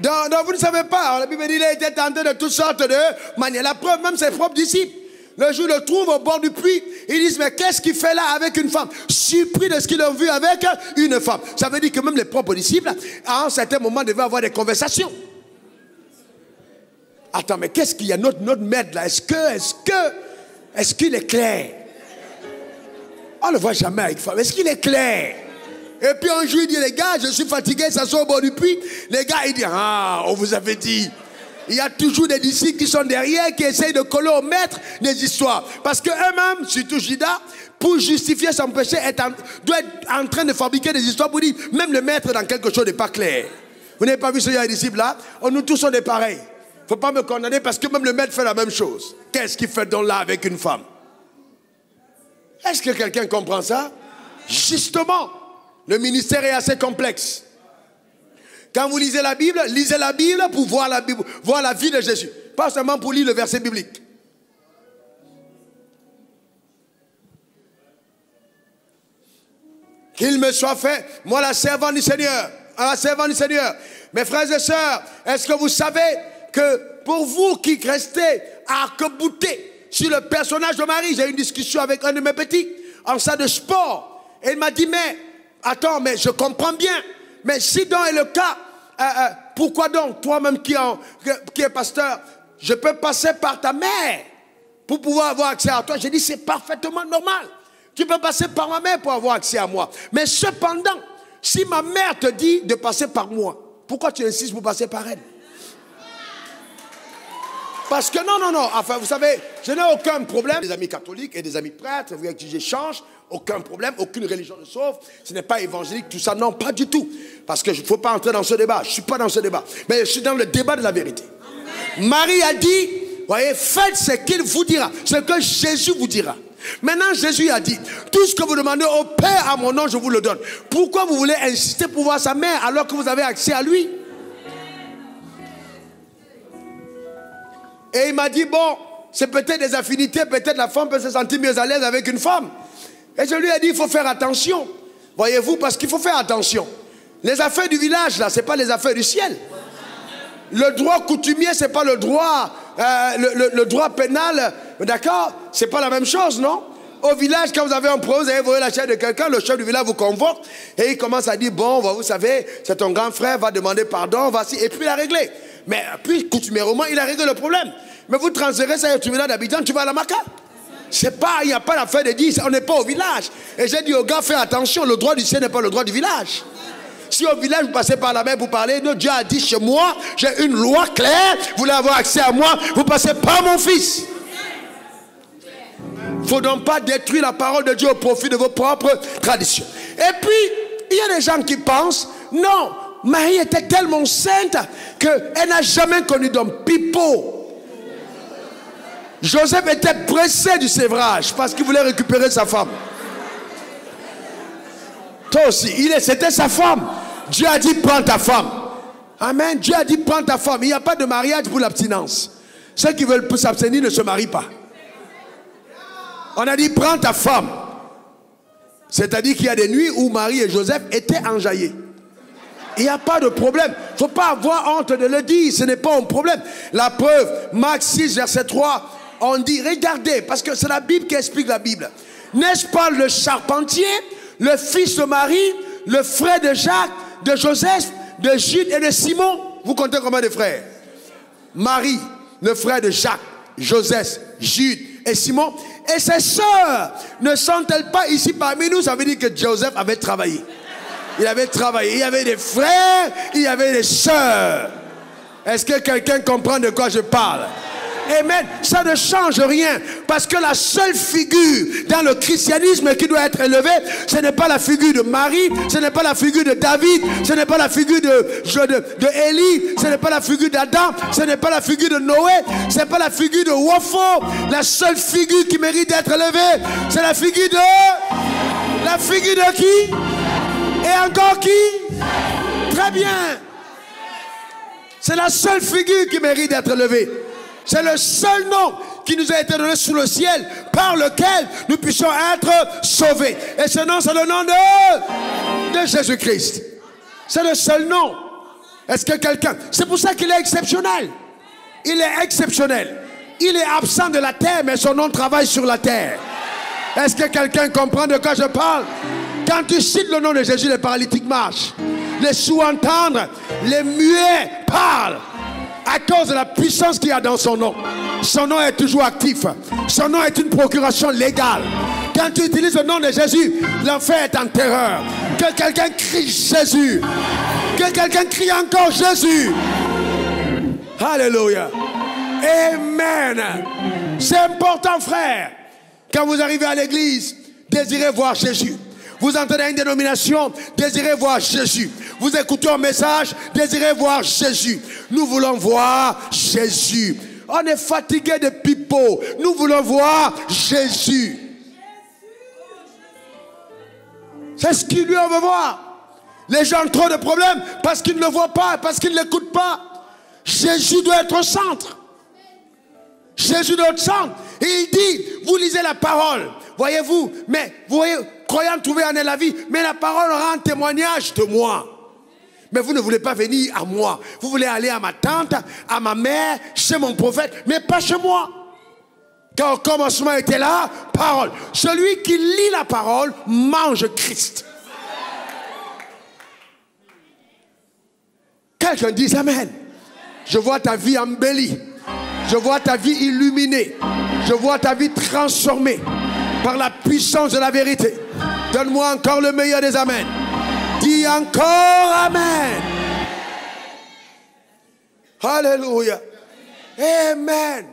Donc vous ne savez pas. La Bible dit qu'il a été tenté de toutes sortes de manières. La preuve, même ses propres disciples. Le jour, le trouvent au bord du puits. Ils disent, mais qu'est-ce qu'il fait là avec une femme? Surpris de ce qu'ils ont vu avec une femme. Ça veut dire que même les propres disciples, à un certain moment, devaient avoir des conversations. Attends, mais qu'est-ce qu'il y a? Notre maître là, est-ce qu'il est clair? On ne le voit jamais avec femme. Est-ce qu'il est clair? Et puis un jour, il dit, les gars, je suis fatigué, ça sort au bord du puits. Les gars, ils disent, ah, on vous avait dit. Il y a toujours des disciples qui sont derrière, qui essayent de coller au maître des histoires. Parce qu'eux-mêmes, surtout Judas, pour justifier son péché, doit être en train de fabriquer des histoires pour dire, même le maître dans quelque chose n'est pas clair. Vous n'avez pas vu ce genre de disciples là? Nous tous sommes des pareils. Il ne faut pas me condamner parce que même le maître fait la même chose. Qu'est-ce qu'il fait donc là avec une femme? Est-ce que quelqu'un comprend ça? Justement, le ministère est assez complexe. Quand vous lisez la Bible pour voir la vie de Jésus. Pas seulement pour lire le verset biblique. Qu'il me soit fait, moi la servante du Seigneur. La servante du Seigneur. Mes frères et sœurs, est-ce que vous savez que pour vous qui restez arc-boutés sur le personnage de Marie, j'ai eu une discussion avec un de mes petits en salle de sport. Et il m'a dit, mais attends, mais je comprends bien. Mais si donc est le cas, pourquoi donc, toi-même qui est pasteur, je peux passer par ta mère pour pouvoir avoir accès à toi? J'ai dit, c'est parfaitement normal. Tu peux passer par ma mère pour avoir accès à moi. Mais cependant, si ma mère te dit de passer par moi, pourquoi tu insistes pour passer par elle? Parce que non, enfin vous savez, je n'ai aucun problème. Des amis catholiques et des amis prêtres, vous voyez que j'échange, aucun problème, aucune religion ne sauve. Ce n'est pas évangélique, tout ça, non, pas du tout. Parce qu'il ne faut pas entrer dans ce débat, je ne suis pas dans ce débat. Mais je suis dans le débat de la vérité. Amen. Marie a dit, voyez, faites ce qu'il vous dira, ce que Jésus vous dira. Maintenant, Jésus a dit, tout ce que vous demandez au Père à mon nom, je vous le donne. Pourquoi vous voulez insister pour voir sa mère alors que vous avez accès à lui? Et il m'a dit, bon, c'est peut-être des affinités, peut-être la femme peut se sentir mieux à l'aise avec une femme. Et je lui ai dit, il faut faire attention. Voyez-vous, parce qu'il faut faire attention. Les affaires du village, là, ce n'est pas les affaires du ciel. Le droit coutumier, ce n'est pas le droit, le droit pénal, d'accord? Ce n'est pas la même chose, non? Au village, quand vous avez un problème, vous avez volé la chair de quelqu'un, le chef du village vous convoque et il commence à dire, bon, vous savez, c'est ton grand frère, va demander pardon, et puis il a réglé. Mais puis, coutumièrement, il a réglé le problème. Mais vous transférez ça au tribunal d'Abidjan, tu vas à la Maca. C'est pas, il n'y a pas l'affaire de dire, on n'est pas au village. Et j'ai dit au gars, fais attention, le droit du ciel n'est pas le droit du village. Si au village vous passez par la mer, vous parlez, non, Dieu a dit chez moi, j'ai une loi claire, vous voulez avoir accès à moi, vous passez par mon fils. Il ne faut donc pas détruire la parole de Dieu au profit de vos propres traditions. Et puis, il y a des gens qui pensent, non, Marie était tellement sainte qu'elle n'a jamais connu d'homme. Pipeau. Joseph était pressé du sévrage parce qu'il voulait récupérer sa femme. Toi aussi, c'était sa femme. Dieu a dit, prends ta femme. Amen. Dieu a dit, prends ta femme. Il n'y a pas de mariage pour l'abstinence. Ceux qui veulent s'abstenir ne se marient pas. On a dit, prends ta femme. C'est-à-dire qu'il y a des nuits où Marie et Joseph étaient enjaillés. Il n'y a pas de problème. Il ne faut pas avoir honte de le dire. Ce n'est pas un problème. La preuve, Marc 6, verset 3, on dit, regardez, parce que c'est la Bible qui explique la Bible. N'est-ce pas le charpentier, le fils de Marie, le frère de Jacques, de Joseph, de Jude et de Simon? Vous comptez combien de frères? Marie, le frère de Jacques, Joseph, Jude et Simon. Et ses sœurs ne sont-elles pas ici parmi nous? Ça veut dire que Joseph avait travaillé. Il avait travaillé. Il y avait des frères, il y avait des sœurs. Est-ce que quelqu'un comprend de quoi je parle? Amen. Ça ne change rien. Parce que la seule figure dans le christianisme qui doit être élevée, ce n'est pas la figure de Marie, ce n'est pas la figure de David, ce n'est pas la figure de Élie, ce n'est pas la figure d'Adam, ce n'est pas la figure de Noé, ce n'est pas la figure de Wofo. La seule figure qui mérite d'être élevée, c'est la figure de... La figure de qui? Et encore qui? Très bien. C'est la seule figure qui mérite d'être élevée. C'est le seul nom qui nous a été donné sous le ciel par lequel nous puissions être sauvés. Et ce nom, c'est le nom de Jésus-Christ. C'est le seul nom. Est-ce que quelqu'un... C'est pour ça qu'il est exceptionnel. Il est exceptionnel. Il est absent de la terre, mais son nom travaille sur la terre. Est-ce que quelqu'un comprend de quoi je parle? Quand tu cites le nom de Jésus, les paralytiques marchent. Les sourds entendent. Les muets parlent. À cause de la puissance qu'il y a dans son nom. Son nom est toujours actif. Son nom est une procuration légale. Quand tu utilises le nom de Jésus, l'enfer est en terreur. Que quelqu'un crie Jésus. Que quelqu'un crie encore Jésus. Alléluia. Amen. C'est important, frère. Quand vous arrivez à l'église, désirez voir Jésus. Vous entendez une dénomination, désirez voir Jésus. Vous écoutez un message, désirez voir Jésus. Nous voulons voir Jésus. On est fatigué de pipeaux. Nous voulons voir Jésus. C'est ce qu'il lui veut voir. Les gens ont trop de problèmes parce qu'ils ne le voient pas, parce qu'ils ne l'écoutent pas. Jésus doit être au centre. Jésus doit être au centre. Et il dit, vous lisez la parole. Voyez-vous, mais vous voyez, croyant trouver en elle la vie, mais la parole rend témoignage de moi. Mais vous ne voulez pas venir à moi. Vous voulez aller à ma tante, à ma mère, chez mon prophète, mais pas chez moi. Car au commencement était là, parole. Celui qui lit la parole mange Christ. Quelqu'un dit Amen. Je vois ta vie embellie. Je vois ta vie illuminée. Je vois ta vie transformée par la puissance de la vérité. Donne-moi encore le meilleur des Amen. Dis encore Amen. Alléluia. Amen.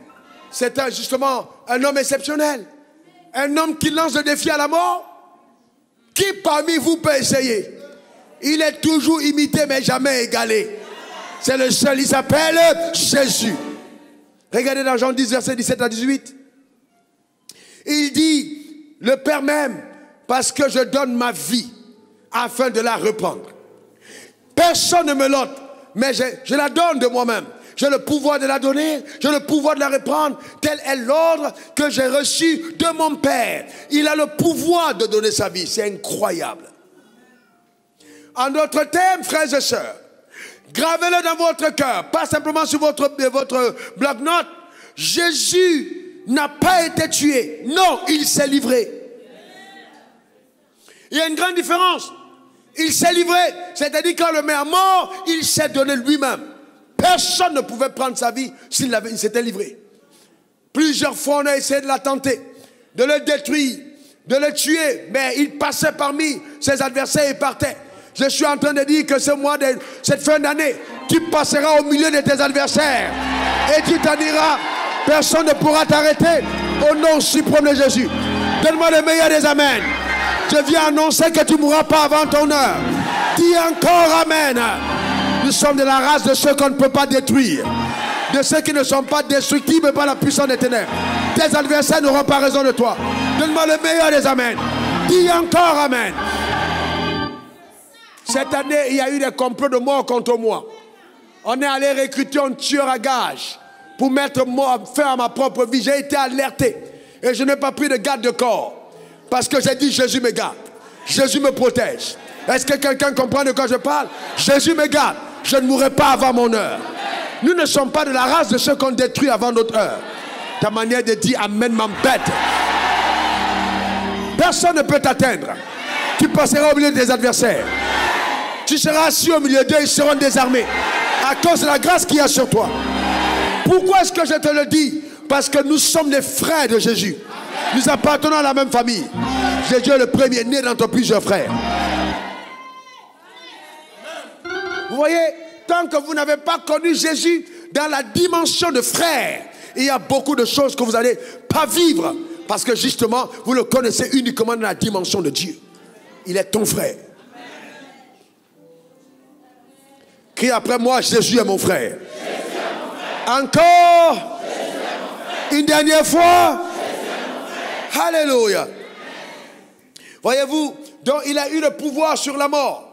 C'est justement un homme exceptionnel. Un homme qui lance le défi à la mort. Qui parmi vous peut essayer? Il est toujours imité mais jamais égalé. C'est le seul, il s'appelle Jésus. Regardez dans Jean 10, verset 17 à 18. Il dit, le Père m'aime parce que je donne ma vie afin de la reprendre. Personne ne me l'ôte, mais je la donne de moi-même. J'ai le pouvoir de la donner, j'ai le pouvoir de la reprendre. Tel est l'ordre que j'ai reçu de mon Père. Il a le pouvoir de donner sa vie. C'est incroyable. En d'autres termes, frères et sœurs, gravez-le dans votre cœur, pas simplement sur votre bloc-notes. Jésus n'a pas été tué. Non, il s'est livré. Il y a une grande différence. Il s'est livré. C'est-à-dire quand on le met à mort, il s'est donné lui-même. Personne ne pouvait prendre sa vie s'il s'était livré. Plusieurs fois, on a essayé de l'attenter, de le détruire, de le tuer. Mais il passait parmi ses adversaires et partait. Je suis en train de dire que ce mois, cette fin d'année, tu passeras au milieu de tes adversaires. Et tu t'en iras. Personne ne pourra t'arrêter. Au nom suprême de Jésus. Donne-moi le meilleur des amens. Je viens annoncer que tu ne mourras pas avant ton heure. Dis encore amen. Nous sommes de la race de ceux qu'on ne peut pas détruire. De ceux qui ne sont pas destructibles par la puissance des ténèbres. Tes adversaires n'auront pas raison de toi. Donne-moi le meilleur des amens. Dis encore amen. Cette année, il y a eu des complots de mort contre moi. On est allé recruter un tueur à gages pour mettre fin à ma propre vie. J'ai été alerté. Et je n'ai pas pris de garde de corps. Parce que j'ai dit Jésus me garde. Jésus me protège. Est-ce que quelqu'un comprend de quoi je parle? Jésus me garde. Je ne mourrai pas avant mon heure. Nous ne sommes pas de la race de ceux qu'on détruit avant notre heure. Ta manière de dire amen m'embête. Personne ne peut t'atteindre. Tu passeras au milieu de tes adversaires. Tu seras assis au milieu d'eux, ils seront désarmés. À cause de la grâce qu'il y a sur toi. Pourquoi est-ce que je te le dis? Parce que nous sommes les frères de Jésus. Nous appartenons à la même famille. Jésus est le premier né d'entre plusieurs frères. Vous voyez, tant que vous n'avez pas connu Jésus dans la dimension de frère, il y a beaucoup de choses que vous n'allez pas vivre. Parce que justement, vous le connaissez uniquement dans la dimension de Dieu. Il est ton frère. Crie après moi, Jésus est mon frère. Encore. Une dernière fois. Alléluia. Voyez-vous, donc il a eu le pouvoir sur la mort.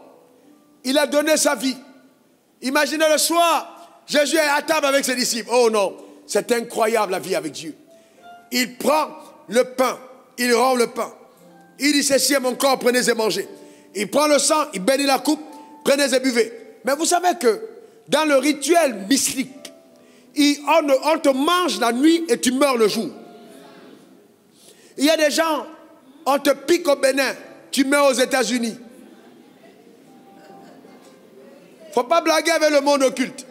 Il a donné sa vie. Imaginez le soir, Jésus est à table avec ses disciples. Oh non, c'est incroyable la vie avec Dieu. Il prend le pain, il rompt le pain. Il dit, ceci est mon corps, prenez et mangez. Il prend le sang, il bénit la coupe, prenez et buvez. Mais vous savez que dans le rituel mystique, on te mange la nuit et tu meurs le jour. Il y a des gens, on te pique au Bénin, tu meurs aux États-Unis. Il ne faut pas blaguer avec le monde occulte.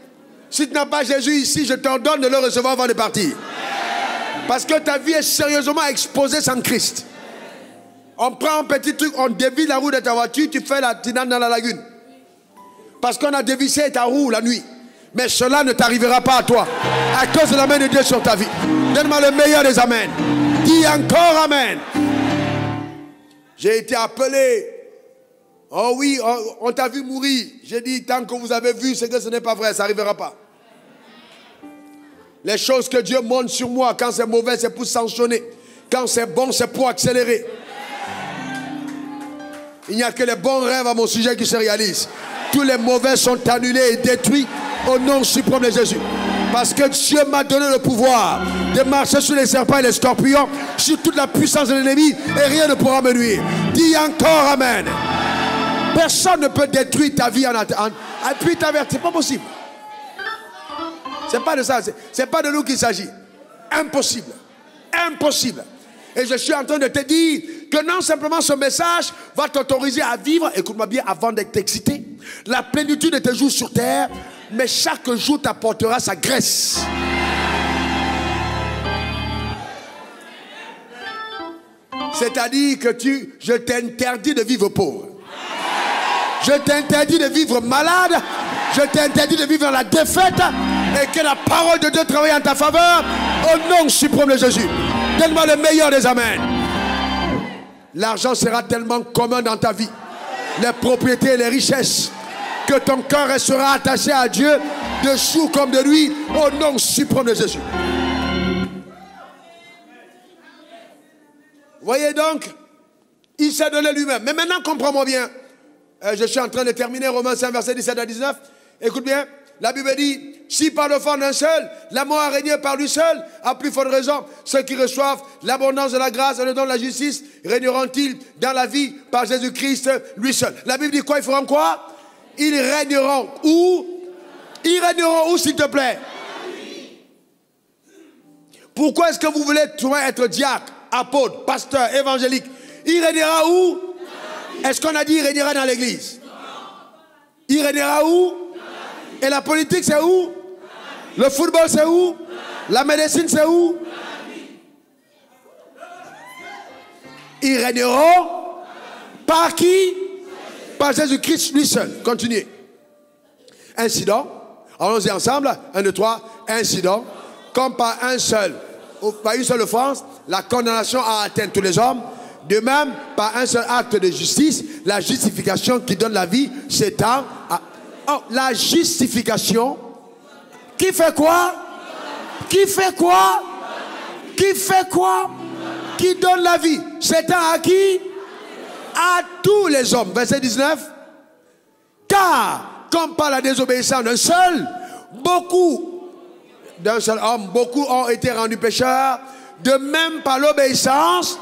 Si tu n'as pas Jésus ici, je t'ordonne de le recevoir avant de partir. Parce que ta vie est sérieusement exposée sans Christ. On prend un petit truc, on dévisse la roue de ta voiture, tu fais la tinane dans la lagune. Parce qu'on a dévissé ta roue la nuit. Mais cela ne t'arrivera pas à toi. À cause de la main de Dieu sur ta vie. Donne-moi le meilleur des amens. Dis encore amen. J'ai été appelé. Oh oui, on t'a vu mourir. J'ai dit, tant que vous avez vu, c'est que ce n'est pas vrai, ça n'arrivera pas. Les choses que Dieu montre sur moi, quand c'est mauvais, c'est pour sanctionner. Quand c'est bon, c'est pour accélérer. Il n'y a que les bons rêves à mon sujet qui se réalisent. Tous les mauvais sont annulés et détruits au nom suprême de Jésus. Parce que Dieu m'a donné le pouvoir de marcher sur les serpents et les scorpions, sur toute la puissance de l'ennemi, et rien ne pourra me nuire. Dis encore amen. Personne ne peut détruire ta vie puis t'avertir. C'est pas possible. C'est pas de ça. C'est pas de nous qu'il s'agit. Impossible. Impossible. Et je suis en train de te dire que non simplement ce message va t'autoriser à vivre, écoute-moi bien, avant d'être excité, la plénitude de tes jours sur terre, mais chaque jour t'apportera sa graisse. C'est-à-dire que je t'interdis de vivre pauvre. Je t'interdis de vivre malade. Je t'interdis de vivre dans la défaite. Et que la parole de Dieu travaille en ta faveur. Au nom suprême de Jésus. Donne-moi le meilleur des amens. L'argent sera tellement commun dans ta vie. Les propriétés et les richesses. Que ton cœur restera attaché à Dieu de jour comme de nuit. Au nom suprême de Jésus. Voyez donc, il s'est donné lui-même. Mais maintenant, comprends-moi bien. Je suis en train de terminer Romains 5, verset 17 à 19. Écoute bien, la Bible dit, si par le fond d'un seul, la mort a régné par lui seul, à plus forte raison, ceux qui reçoivent l'abondance de la grâce et le don de la justice, régneront-ils dans la vie par Jésus-Christ lui seul. La Bible dit quoi? Ils feront quoi? Ils régneront où? Ils régneront où, s'il te plaît? Pourquoi est-ce que vous voulez toi être diacre, apôtre, pasteur, évangélique? Il régnera où? Est-ce qu'on a dit il régnera dans l'église? Il régnera où? Et la politique c'est où? Le football c'est où? La médecine c'est où? Ils régneront par qui? par Jésus-Christ lui seul. Continuez. Incident. Allons-y ensemble. 1, 2, 3. Incident. Comme par une seule offense, la condamnation a atteint tous les hommes. De même, par un seul acte de justice, la justification qui donne la vie s'étend à... Oh, la justification. Qui fait quoi? Qui fait quoi? Qui fait quoi? Qui donne la vie s'étend à qui? À tous les hommes. Verset 19. Car, comme par la désobéissance d'un seul, d'un seul homme, beaucoup ont été rendus pécheurs. De même, par l'obéissance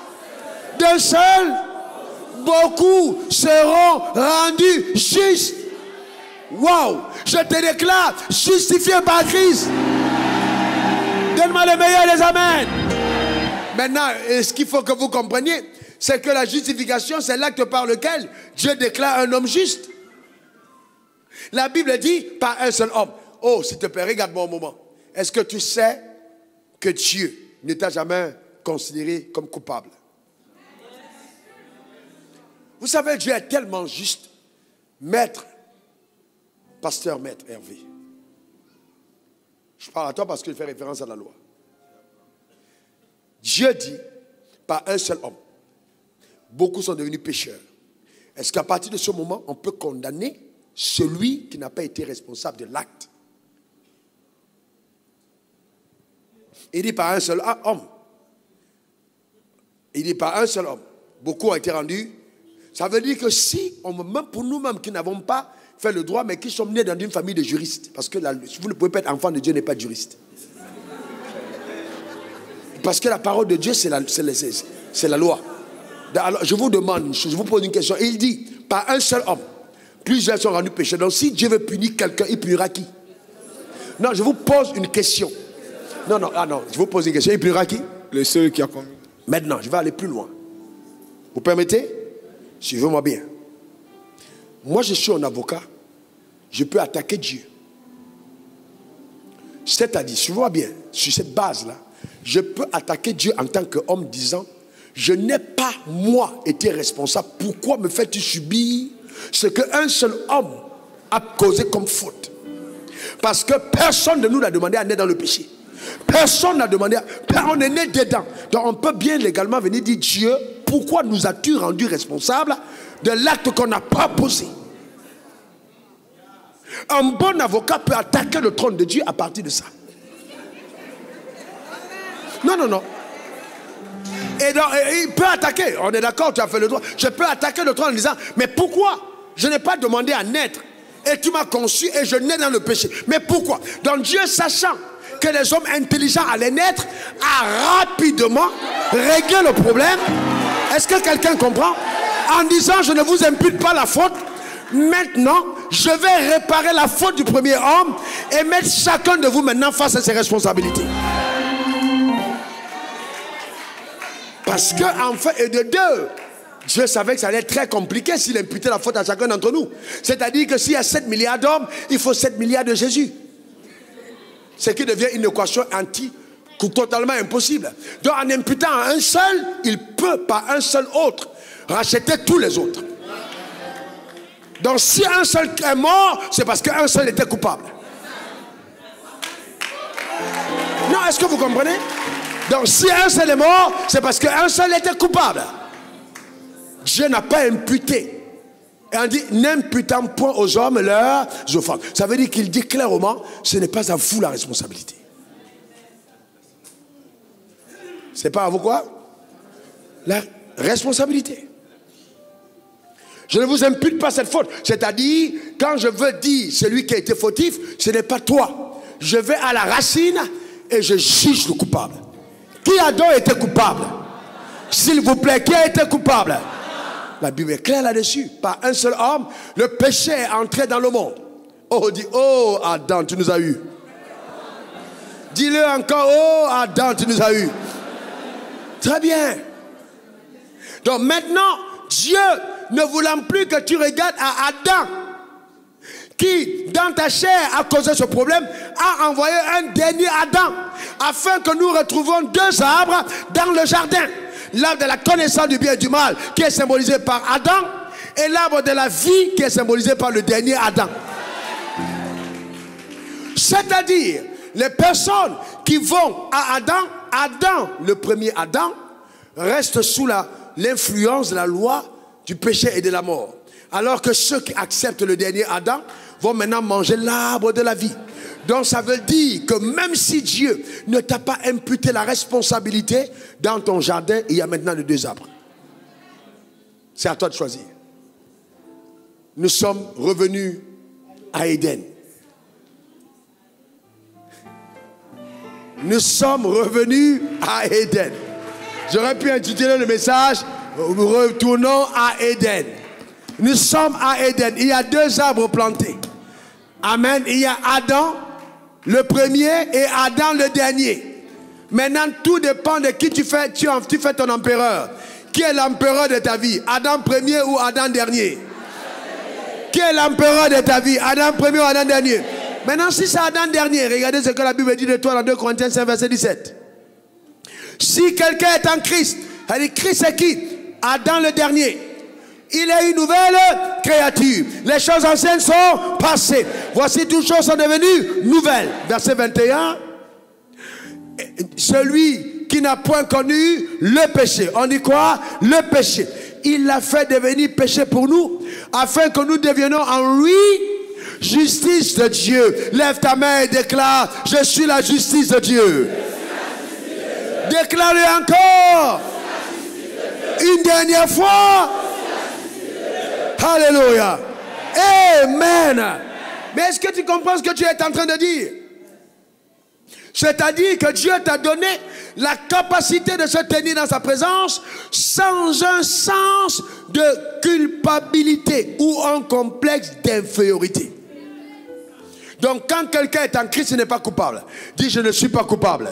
d'un seul, beaucoup seront rendus justes. Wow! Je te déclare justifié par Christ. Donne-moi le meilleur des amens. Maintenant, ce qu'il faut que vous compreniez, c'est que la justification, c'est l'acte par lequel Dieu déclare un homme juste. La Bible dit par un seul homme. Oh, s'il te plaît, regarde-moi un moment. Est-ce que tu sais que Dieu ne t'a jamais considéré comme coupable? Vous savez, Dieu est tellement juste. Maître, pasteur maître Hervé. Je parle à toi parce qu'il fait référence à la loi. Dieu dit, par un seul homme, beaucoup sont devenus pécheurs. Est-ce qu'à partir de ce moment, on peut condamner celui qui n'a pas été responsable de l'acte? Il dit par un seul homme. Il dit par un seul homme. Beaucoup ont été rendus. Ça veut dire que si, même pour nous-mêmes qui n'avons pas fait le droit, mais qui sommes nés dans une famille de juristes, parce que vous ne pouvez pas être enfant de Dieu, n'est pas juriste. Parce que la parole de Dieu, c'est la loi. Alors, je vous demande une chose, je vous pose une question. Il dit, par un seul homme, plusieurs sont rendus pécheurs. Donc si Dieu veut punir quelqu'un, il punira qui? Non, je vous pose une question. Non, je vous pose une question. Il punira qui? Le seul qui a commis. Maintenant, je vais aller plus loin. Vous permettez? Suivez-moi bien. Moi, je suis un avocat. Je peux attaquer Dieu. C'est-à-dire, suivez-moi bien, sur cette base-là, je peux attaquer Dieu en tant qu'homme disant, je n'ai pas, moi, été responsable. Pourquoi me fais-tu subir ce qu'un seul homme a causé comme faute? Parce que personne de nous n'a demandé à naître dans le péché. Personne n'a demandé, on est né dedans. Donc on peut bien légalement venir dire, Dieu, pourquoi nous as-tu rendu responsables de l'acte qu'on n'a pas posé? Un bon avocat peut attaquer le trône de Dieu à partir de ça. Non. Et donc, il peut attaquer, on est d'accord, tu as fait le droit. Je peux attaquer le trône en disant, mais pourquoi? Je n'ai pas demandé à naître. Et tu m'as conçu et je nais dans le péché. Mais pourquoi? Donc Dieu, sachant que les hommes intelligents allaient naître, a rapidement réglé le problème. Est-ce que quelqu'un comprend? En disant, je ne vous impute pas la faute. Maintenant, je vais réparer la faute du premier homme et mettre chacun de vous maintenant face à ses responsabilités. Parce qu'en fait, et de deux, Dieu savait que ça allait être très compliqué s'il imputait la faute à chacun d'entre nous. C'est-à-dire que s'il y a 7 milliards d'hommes, il faut 7 milliards de Jésus. Ce qui devient une équation totalement impossible. Donc en imputant à un seul, il peut par un seul autre racheter tous les autres. Donc si un seul est mort, c'est parce qu'un seul était coupable. Non, est-ce que vous comprenez? Donc si un seul est mort, c'est parce qu'un seul était coupable. Dieu n'a pas imputé. Et on dit, n'imputant point aux hommes leurs offenses. Ça veut dire qu'il dit clairement, ce n'est pas à vous la responsabilité. C'est pas à vous quoi? La responsabilité. Je ne vous impute pas cette faute. C'est-à-dire, quand je veux dire celui qui a été fautif, ce n'est pas toi. Je vais à la racine et je juge le coupable. Qui a donc été coupable? S'il vous plaît, qui a été coupable? La Bible est claire là-dessus. Par un seul homme, le péché est entré dans le monde. Oh, dit, oh Adam, tu nous as eu. Dis-le encore, oh Adam, tu nous as eu. Très bien. Donc maintenant, Dieu, ne voulant plus que tu regardes à Adam, qui, dans ta chair, a causé ce problème, a envoyé un dernier Adam, afin que nous retrouvions 2 arbres dans le jardin. L'arbre de la connaissance du bien et du mal, qui est symbolisé par Adam, et l'arbre de la vie qui est symbolisé par le dernier Adam. C'est-à-dire, les personnes qui vont à Adam, le premier Adam, reste sous l'influence de la loi du péché et de la mort. Alors que ceux qui acceptent le dernier Adam vont maintenant manger l'arbre de la vie. Donc ça veut dire que même si Dieu ne t'a pas imputé la responsabilité, dans ton jardin, il y a maintenant les 2 arbres. C'est à toi de choisir. Nous sommes revenus à Éden. Nous sommes revenus à Éden. J'aurais pu intituler le message « Retournons à Éden ». Nous sommes à Éden. Il y a 2 arbres plantés. Amen. Il y a Adam, le premier, et Adam, le dernier. Maintenant, tout dépend de qui tu fais ton empereur. Qui est l'empereur de ta vie? Adam premier ou Adam dernier? Qui est l'empereur de ta vie? Adam premier ou Adam dernier? Maintenant, si c'est Adam dernier, regardez ce que la Bible dit de toi dans 2 Corinthiens 5, verset 17. Si quelqu'un est en Christ, elle dit Christ c'est qui? Adam le dernier. Il est une nouvelle créature. Les choses anciennes sont passées. Voici toutes choses sont devenues nouvelles. Verset 21. Celui qui n'a point connu le péché. On dit quoi? Le péché. Il l'a fait devenir péché pour nous, afin que nous devenions en lui justice de Dieu. Lève ta main et déclare: je suis la justice de Dieu. Déclare-le encore. Une dernière fois. Alléluia. Amen. Mais est-ce que tu comprends ce que tu es en train de dire? C'est-à-dire que Dieu t'a donné la capacité de se tenir dans sa présence sans un sens de culpabilité ou un complexe d'infériorité. Donc quand quelqu'un est en Christ, il n'est pas coupable. Dis: je ne suis pas coupable.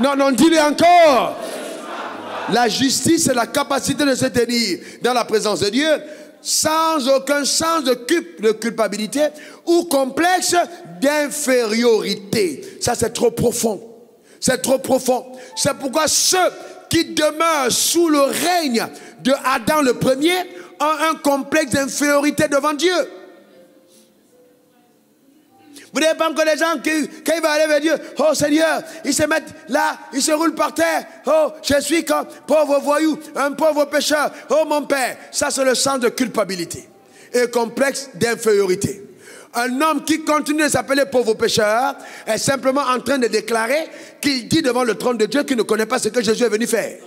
Non, non, dis-le encore. La justice, c'est la capacité de se tenir dans la présence de Dieu sans aucun sens de culpabilité ou complexe d'infériorité. Ça, c'est trop profond. C'est trop profond. C'est pourquoi ceux qui demeurent sous le règne de Adam le premier ont un complexe d'infériorité devant Dieu. Vous n'avez pas encore des gens qui, quand ils vont aller vers Dieu, oh Seigneur, ils se mettent là, ils se roulent par terre. Oh, je suis comme pauvre voyou, un pauvre pécheur. Oh mon Père, ça c'est le sens de culpabilité et complexe d'infériorité. Un homme qui continue de s'appeler pauvre pécheur est simplement en train de déclarer qu'il dit devant le trône de Dieu qu'il ne connaît pas ce que Jésus est venu faire.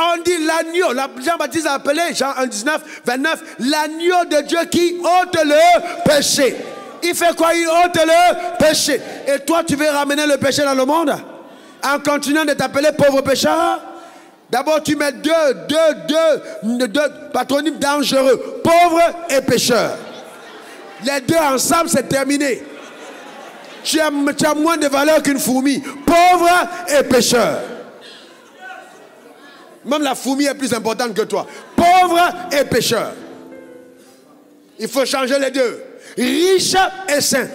On dit l'agneau, Jean-Baptiste a appelé, Jean 1, 19, 29, l'agneau de Dieu qui ôte le péché. Il fait quoi? Il ôte le péché. Et toi, tu veux ramener le péché dans le monde en continuant de t'appeler pauvre pécheur? D'abord, tu mets deux patronymes dangereux, pauvre et pécheur. Les deux ensemble, c'est terminé. Tu as moins de valeur qu'une fourmi. Pauvre et pécheur. Même la fourmi est plus importante que toi. Pauvre et pécheur. Il faut changer les deux. Riche et saint.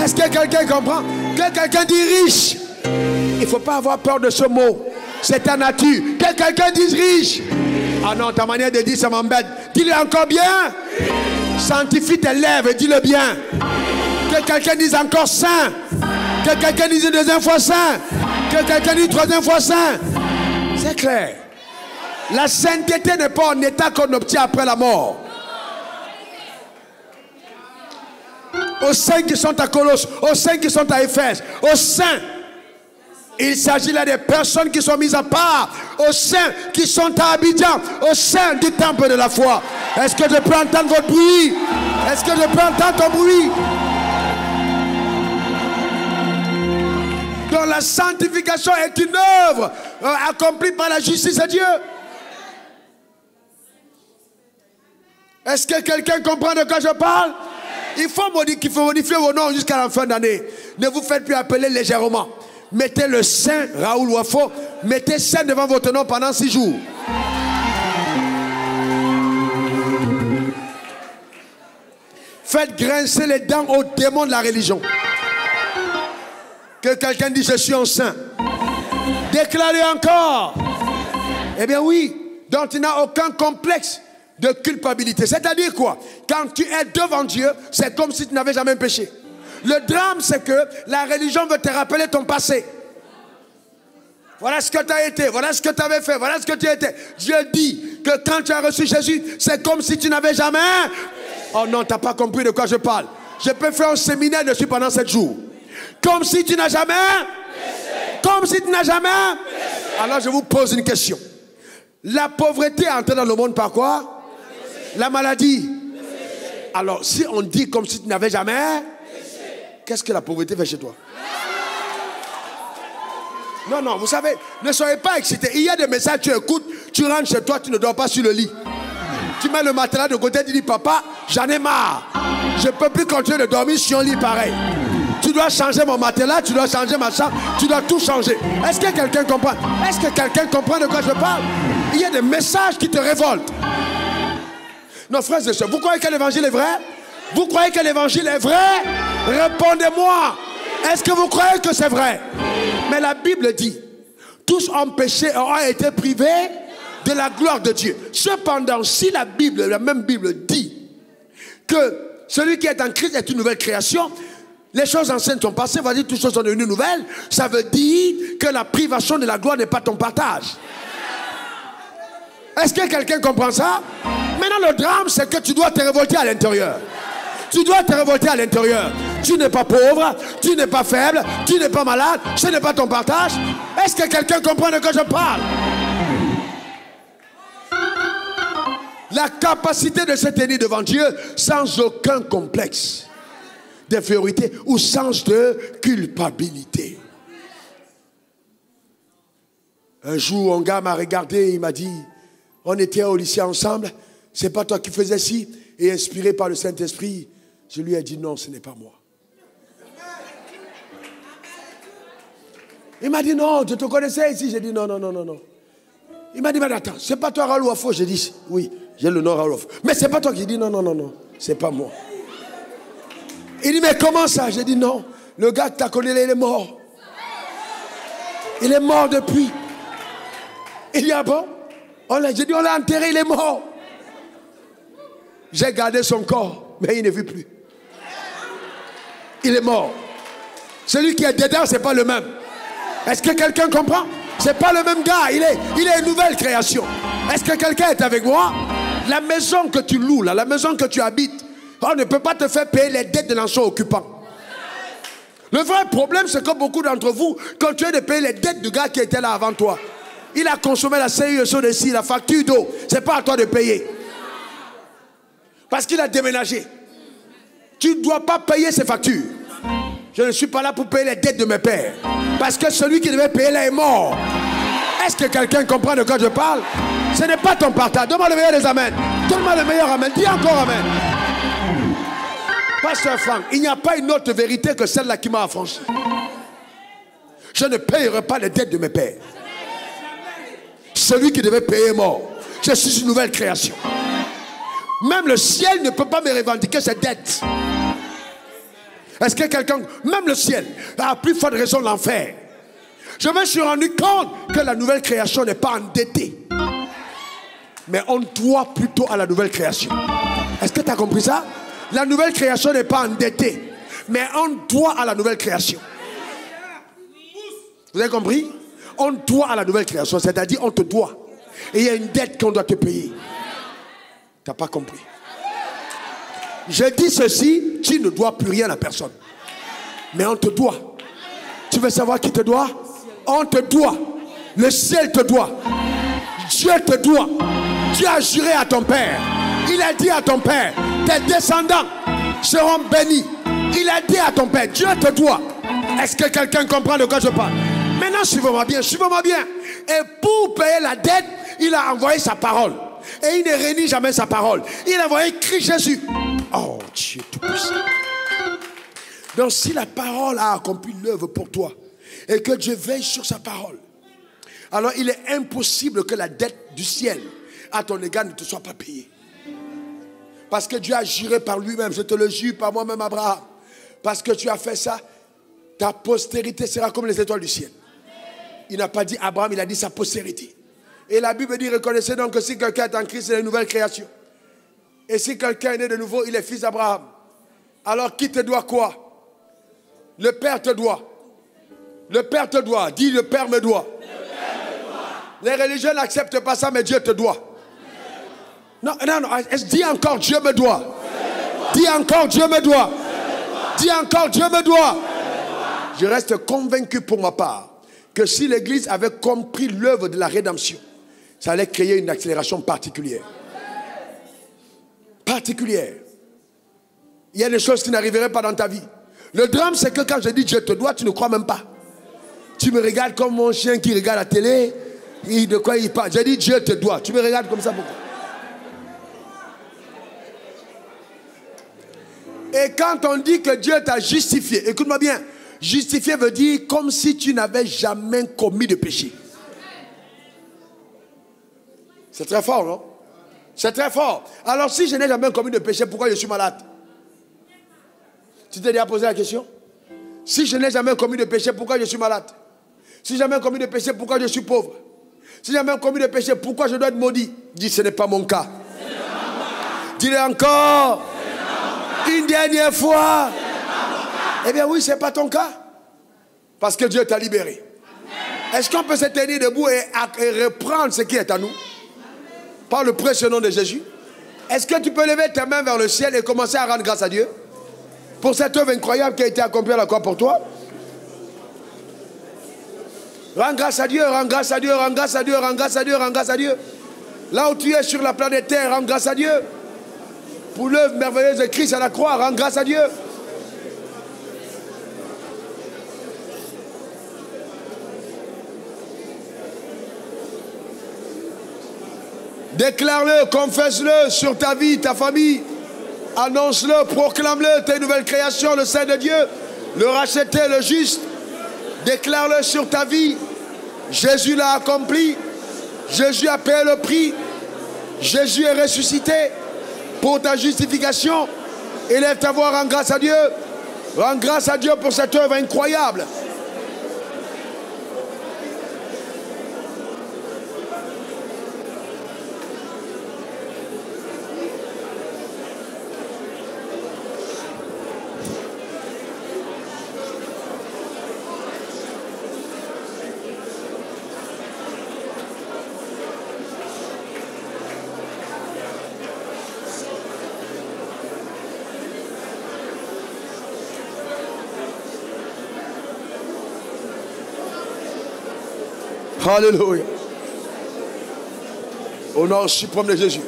Est-ce que quelqu'un comprend? Que quelqu'un dit riche, il ne faut pas avoir peur de ce mot. C'est ta nature. Que quelqu'un dise riche. Ah non, ta manière de dire ça m'embête. Dis-le encore bien. Sanctifie tes lèvres et dis-le bien. Que quelqu'un dise encore saint. Que quelqu'un dise une deuxième fois saint. Que quelqu'un dise une troisième fois saint. C'est clair. La sainteté n'est pas un état qu'on obtient après la mort. Aux saints qui sont à Colosse, aux saints qui sont à Éphèse, aux saints, il s'agit là des personnes qui sont mises à part, aux saints qui sont à Abidjan, aux saints du temple de la foi. Est-ce que je peux entendre votre bruit? Est-ce que je peux entendre ton bruit? Donc la sanctification est une œuvre accomplie par la justice de Dieu. Est-ce que quelqu'un comprend de quoi je parle? Il faut modifier vos noms jusqu'à la fin d'année. Ne vous faites plus appeler légèrement. Mettez le saint Raoul Wafo. Mettez saint devant votre nom pendant 6 jours. Faites grincer les dents aux démons de la religion. Que quelqu'un dise je suis un saint. Déclarez encore. Eh bien oui, donc tu n'as aucun complexe de culpabilité. C'est-à-dire quoi? Quand tu es devant Dieu, c'est comme si tu n'avais jamais péché. Le drame, c'est que la religion veut te rappeler ton passé. Voilà ce que tu as été, voilà ce que tu avais fait, voilà ce que tu étais. Dieu dit que quand tu as reçu Jésus, c'est comme si tu n'avais jamais... Oh non, tu n'as pas compris de quoi je parle. Je peux faire un séminaire dessus pendant 7 jours. Comme si tu n'as jamais... Comme si tu n'as jamais... Alors je vous pose une question. La pauvreté est entrée dans le monde par quoi? La maladie. Alors si on dit comme si tu n'avais jamais... Qu'est-ce que la pauvreté fait chez toi? Non, non, vous savez, ne soyez pas excités. Il y a des messages, tu écoutes, tu rentres chez toi, tu ne dors pas sur le lit. Tu mets le matelas de côté, tu dis, papa, j'en ai marre. Je ne peux plus continuer de dormir sur un lit pareil. Tu dois changer mon matelas, tu dois changer ma chambre, tu dois tout changer. Est-ce que quelqu'un comprend? Est-ce que quelqu'un comprend de quoi je parle? Il y a des messages qui te révoltent. Non, frères et sœurs, vous croyez que l'évangile est vrai? Vous croyez que l'évangile est vrai? Répondez-moi. Est-ce que vous croyez que c'est vrai? Mais la Bible dit, tous ont péché et ont été privés de la gloire de Dieu. Cependant, si la Bible, la même Bible dit que celui qui est en Christ est une nouvelle création, les choses anciennes sont passées, va dire toutes choses sont devenues nouvelles, ça veut dire que la privation de la gloire n'est pas ton partage. Est-ce que quelqu'un comprend ça? Maintenant, le drame, c'est que tu dois te révolter à l'intérieur. Tu dois te révolter à l'intérieur. Tu n'es pas pauvre, tu n'es pas faible, tu n'es pas malade, ce n'est pas ton partage. Est-ce que quelqu'un comprend de quoi je parle? La capacité de se tenir devant Dieu sans aucun complexe d'infériorité ou sans de culpabilité. Un jour, un gars m'a regardé, il m'a dit, on était au lycée ensemble, c'est pas toi qui faisais ci, et inspiré par le Saint-Esprit, je lui ai dit non, ce n'est pas moi. Il m'a dit non, je te connaissais ici. J'ai dit non, non, non, non, non. Il m'a dit, mais attends, c'est pas toi Raoul Wafo? J'ai dit oui, j'ai le nom Raoul Wafo. Mais c'est pas toi qui dit non, non, non, non, c'est pas moi. Il dit mais comment ça? J'ai dit non, le gars que tu as connu, il est mort. Il est mort depuis. Il dit ah bon? J'ai dit on l'a enterré, il est mort. J'ai gardé son corps, mais il ne vit plus. Il est mort. Celui qui est dedans, ce n'est pas le même. Est-ce que quelqu'un comprend? Ce n'est pas le même gars, il est une nouvelle création. Est-ce que quelqu'un est avec moi? La maison que tu loues, là, la maison que tu habites, on ne peut pas te faire payer les dettes de l'ancien occupant. Le vrai problème, c'est que beaucoup d'entre vous, quand tu es de payer les dettes du gars qui était là avant toi, il a consommé la CISO de ci, la facture d'eau, ce n'est pas à toi de payer. Parce qu'il a déménagé. Tu ne dois pas payer ses factures. Je ne suis pas là pour payer les dettes de mes pères. Parce que celui qui devait payer là est mort. Est-ce que quelqu'un comprend de quoi je parle? Ce n'est pas ton partage. Donne-moi le meilleur des amens. Donne-moi le meilleur amen. Dis encore amen. Pasteur Franck, il n'y a pas une autre vérité que celle-là qui m'a affranchi. Je ne payerai pas les dettes de mes pères. Celui qui devait payer est mort. Je suis une nouvelle création. Même le ciel ne peut pas me revendiquer ses dettes. Est-ce que quelqu'un... Même le ciel a plus forte raison l'enfer. Je me suis rendu compte que la nouvelle création n'est pas endettée. Mais on doit plutôt à la nouvelle création. Est-ce que tu as compris ça? La nouvelle création n'est pas endettée. Mais on doit à la nouvelle création. Vous avez compris? On doit à la nouvelle création. C'est-à-dire on te doit. Et il y a une dette qu'on doit te payer. Tu n'as pas compris. Je dis ceci, tu ne dois plus rien à personne. Mais on te doit. Tu veux savoir qui te doit? On te doit. Le ciel te doit. Dieu te doit. Dieu a juré à ton père. Il a dit à ton père, tes descendants seront bénis. Il a dit à ton père, Dieu te doit. Est-ce que quelqu'un comprend de quoi je parle? Maintenant, suivez-moi bien, suivez-moi bien. Et pour payer la dette, il a envoyé sa parole. Et il ne renie jamais sa parole. Il a envoyé Christ Jésus. Oh, Dieu tout-puissant. Donc, si la parole a accompli l'œuvre pour toi, et que Dieu veille sur sa parole, alors il est impossible que la dette du ciel à ton égard ne te soit pas payée. Parce que Dieu a juré par lui-même, je te le jure par moi-même Abraham, parce que tu as fait ça, ta postérité sera comme les étoiles du ciel. Il n'a pas dit Abraham, il a dit sa postérité. Et la Bible dit, reconnaissez donc que si quelqu'un est en Christ, il est une nouvelle création. Et si quelqu'un est né de nouveau, il est fils d'Abraham. Alors qui te doit quoi? Le Père te doit. Le Père te doit. Dis, le Père me doit. Les religieux n'acceptent pas ça, mais Dieu te doit. Non, non, non. Dis encore, Dieu me doit. Dis encore, Dieu me doit. Dis encore, Dieu me doit. Je reste convaincu pour ma part que si l'Église avait compris l'œuvre de la rédemption, ça allait créer une accélération particulière. Particulière. Il y a des choses qui n'arriveraient pas dans ta vie. Le drame, c'est que quand je dis Dieu te doit, tu ne crois même pas. Tu me regardes comme mon chien qui regarde la télé. De quoi il parle? J'ai dit Dieu te doit. Tu me regardes comme ça pourquoi? Et quand on dit que Dieu t'a justifié, écoute-moi bien, justifié veut dire comme si tu n'avais jamais commis de péché. C'est très fort, non? C'est très fort. Alors si je n'ai jamais commis de péché, pourquoi je suis malade? Tu t'es déjà posé la question? Si je n'ai jamais commis de péché, pourquoi je suis malade? Si j'ai jamais commis de péché, pourquoi je suis pauvre? Si j'ai jamais commis de péché, pourquoi je dois être maudit? Dis, ce n'est pas mon cas. Dis-le encore. Une dernière fois. Eh bien oui, ce n'est pas ton cas. Parce que Dieu t'a libéré. Est-ce qu'on peut se tenir debout et reprendre ce qui est à nous? Par le précieux nom de Jésus. Est-ce que tu peux lever tes mains vers le ciel et commencer à rendre grâce à Dieu pour cette œuvre incroyable qui a été accomplie à la croix pour toi? Rends grâce à Dieu, rends grâce à Dieu, rends grâce à Dieu, rends grâce à Dieu, rends grâce à Dieu. Là où tu es sur la planète Terre, rends grâce à Dieu. Pour l'œuvre merveilleuse de Christ à la croix, rends grâce à Dieu. Déclare-le, confesse-le sur ta vie, ta famille. Annonce-le, proclame-le, tes nouvelles créations, le Saint de Dieu, le racheté, le juste. Déclare-le sur ta vie. Jésus l'a accompli. Jésus a payé le prix. Jésus est ressuscité pour ta justification. Élève ta voix, rends grâce à Dieu. Rends grâce à Dieu pour cette œuvre incroyable. Alléluia. Au nom suprême de Jésus.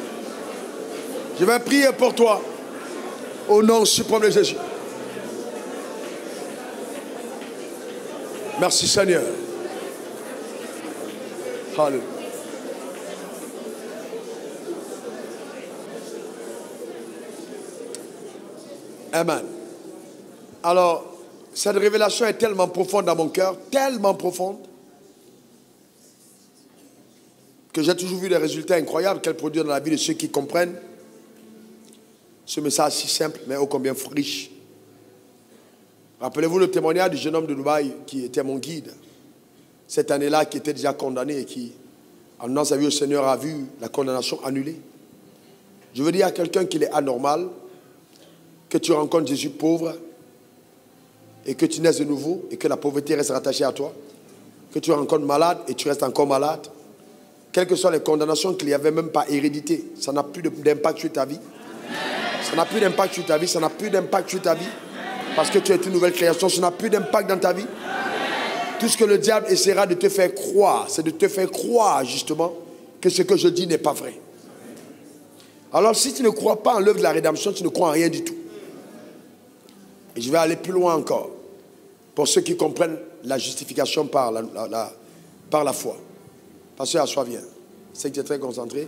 Je vais prier pour toi. Au nom suprême de Jésus. Merci Seigneur. Alléluia. Amen. Alors, cette révélation est tellement profonde dans mon cœur, tellement profonde, que j'ai toujours vu des résultats incroyables qu'elle produit dans la vie de ceux qui comprennent ce message si simple, mais ô combien riche. Rappelez-vous le témoignage du jeune homme de Dubaï qui était mon guide cette année-là, qui était déjà condamné et qui, en donnant sa vie au Seigneur, a vu la condamnation annulée. Je veux dire à quelqu'un qu'il est anormal que tu rencontres Jésus pauvre et que tu naisses de nouveau et que la pauvreté reste rattachée à toi, que tu rencontres malade et tu restes encore malade. Quelles que soient les condamnations qu'il n'y avait même pas hérédité, ça n'a plus d'impact sur ta vie. Ça n'a plus d'impact sur ta vie, ça n'a plus d'impact sur ta vie. Parce que tu es une nouvelle création, ça n'a plus d'impact dans ta vie. Tout ce que le diable essaiera de te faire croire, c'est de te faire croire justement que ce que je dis n'est pas vrai. Alors si tu ne crois pas en l'œuvre de la rédemption, tu ne crois en rien du tout. Et je vais aller plus loin encore. Pour ceux qui comprennent la justification par la foi. Pasteur Assois, viens. Je sais que tu es très concentré.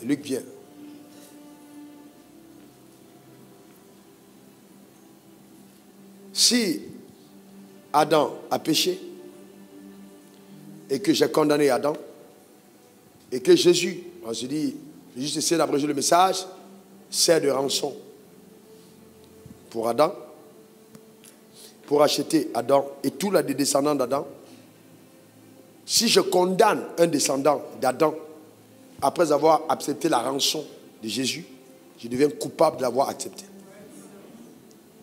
Luc, viens. Si Adam a péché et que j'ai condamné Adam et que Jésus, on se dit, juste essayer d'abréger le message, sert de rançon pour Adam, pour acheter Adam et tous les descendants d'Adam, Si je condamne un descendant d'Adam, après avoir accepté la rançon de Jésus, je deviens coupable de l'avoir accepté.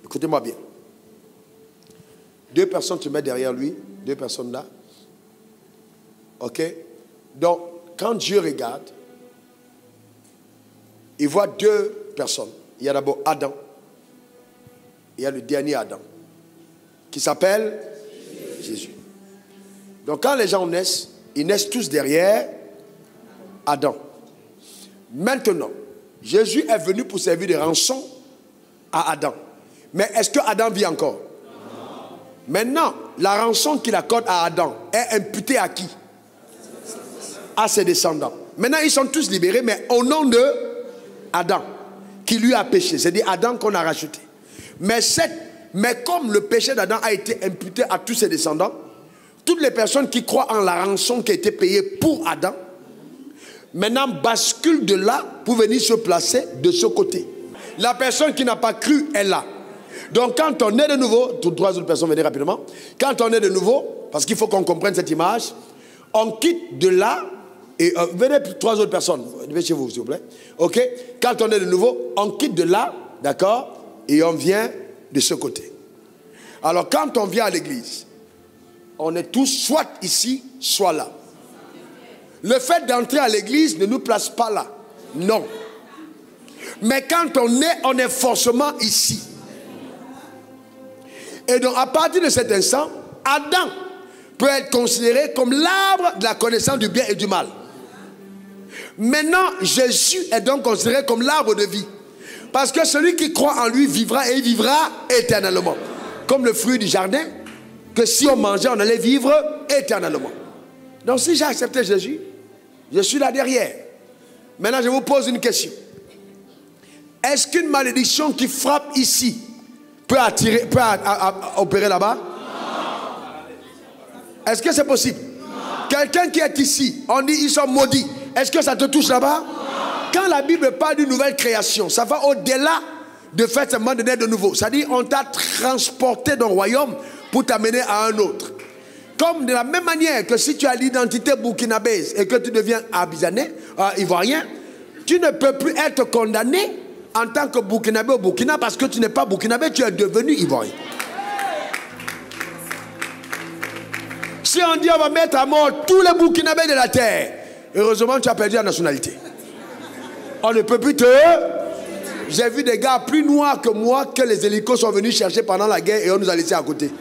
Écoutez-moi bien. 2 personnes se mettent derrière lui, 2 personnes là. Ok? Donc, quand Dieu regarde, il voit 2 personnes. Il y a d'abord Adam. Il y a le dernier Adam, qui s'appelle Jésus. Donc, quand les gens naissent, ils naissent tous derrière Adam. Maintenant, Jésus est venu pour servir de rançon à Adam. Mais est-ce que Adam vit encore? Non. Maintenant, la rançon qu'il accorde à Adam est imputée à qui? À ses descendants. Maintenant, ils sont tous libérés, mais au nom de Adam, qui lui a péché. C'est-à-dire Adam qu'on a racheté. Mais comme le péché d'Adam a été imputé à tous ses descendants, toutes les personnes qui croient en la rançon qui a été payée pour Adam, maintenant basculent de là pour venir se placer de ce côté. La personne qui n'a pas cru est là. Donc quand on est de nouveau, toutes 3 autres personnes, venez rapidement. Quand on est de nouveau, parce qu'il faut qu'on comprenne cette image, on quitte de là, et venez 3 autres personnes, venez chez vous s'il vous plaît. Ok? Quand on est de nouveau, on quitte de là, d'accord? Et on vient de ce côté. Alors quand on vient à l'église, on est tous soit ici, soit là. Le fait d'entrer à l'église ne nous place pas là. Non. Mais quand on est forcément ici. Et donc à partir de cet instant, Adam peut être considéré comme l'arbre de la connaissance du bien et du mal. Maintenant, Jésus est donc considéré comme l'arbre de vie. Parce que celui qui croit en lui vivra et il vivra éternellement. Comme le fruit du jardin, que si on mangeait, on allait vivre éternellement. Donc si j'ai accepté Jésus, je suis là derrière. Maintenant, je vous pose une question. Est-ce qu'une malédiction qui frappe ici peut opérer là-bas? Est-ce que c'est possible? Quelqu'un qui est ici, on dit ils sont maudits. Est-ce que ça te touche là-bas? Quand la Bible parle d'une nouvelle création, ça va au-delà de faire seulement de naître de nouveau. C'est-à-dire on t'a transporté d'un royaume pour t'amener à un autre. Comme de la même manière que si tu as l'identité burkinabèse et que tu deviens abizanais, ivoirien, tu ne peux plus être condamné en tant que burkinabé au Burkina parce que tu n'es pas burkinabé, tu es devenu ivoirien. Si on dit on va mettre à mort tous les burkinabés de la terre, heureusement tu as perdu la nationalité. On ne peut plus te... J'ai vu des gars plus noirs que moi que les hélicos sont venus chercher pendant la guerre et on nous a laissés à côté.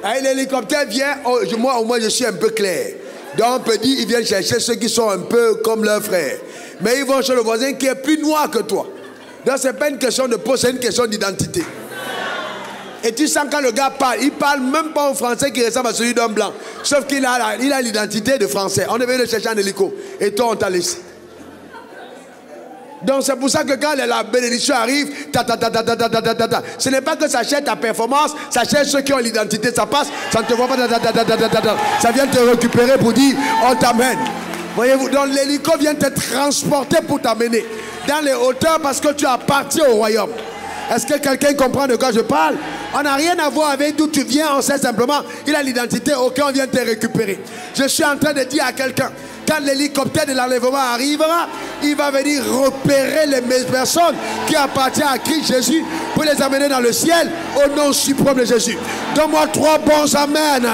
Et l'hélicoptère vient, moi au moins je suis un peu clair. Donc on peut dire ils viennent chercher ceux qui sont un peu comme leurs frères. Mais ils vont chez le voisin qui est plus noir que toi. Donc c'est pas une question de peau, c'est une question d'identité. Et tu sens quand le gars parle, il parle même pas en français qui ressemble à celui d'un blanc. Sauf qu'il a l'identité de français. On est venu le chercher en hélico. Et toi on t'a laissé. Donc c'est pour ça que quand la bénédiction arrive, ce n'est pas que ça cherche ta performance, ça cherche ceux qui ont l'identité, ça passe, ça ne te voit pas, ça vient te récupérer pour dire, on t'amène. Voyez-vous, donc l'hélico vient te transporter pour t'amener dans les hauteurs parce que tu appartiens au royaume. Est-ce que quelqu'un comprend de quoi je parle? On n'a rien à voir avec d'où tu viens, on sait simplement, il a l'identité, ok, on vient te récupérer. Je suis en train de dire à quelqu'un, quand l'hélicoptère de l'enlèvement arrivera, il va venir repérer les personnes qui appartiennent à Christ Jésus pour les amener dans le ciel au nom suprême de Jésus. Donne-moi 3 bons amen.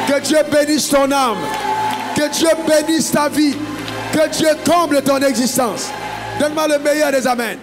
Que Dieu bénisse ton âme. Que Dieu bénisse ta vie. Que Dieu comble ton existence. Donne-moi le meilleur des amens.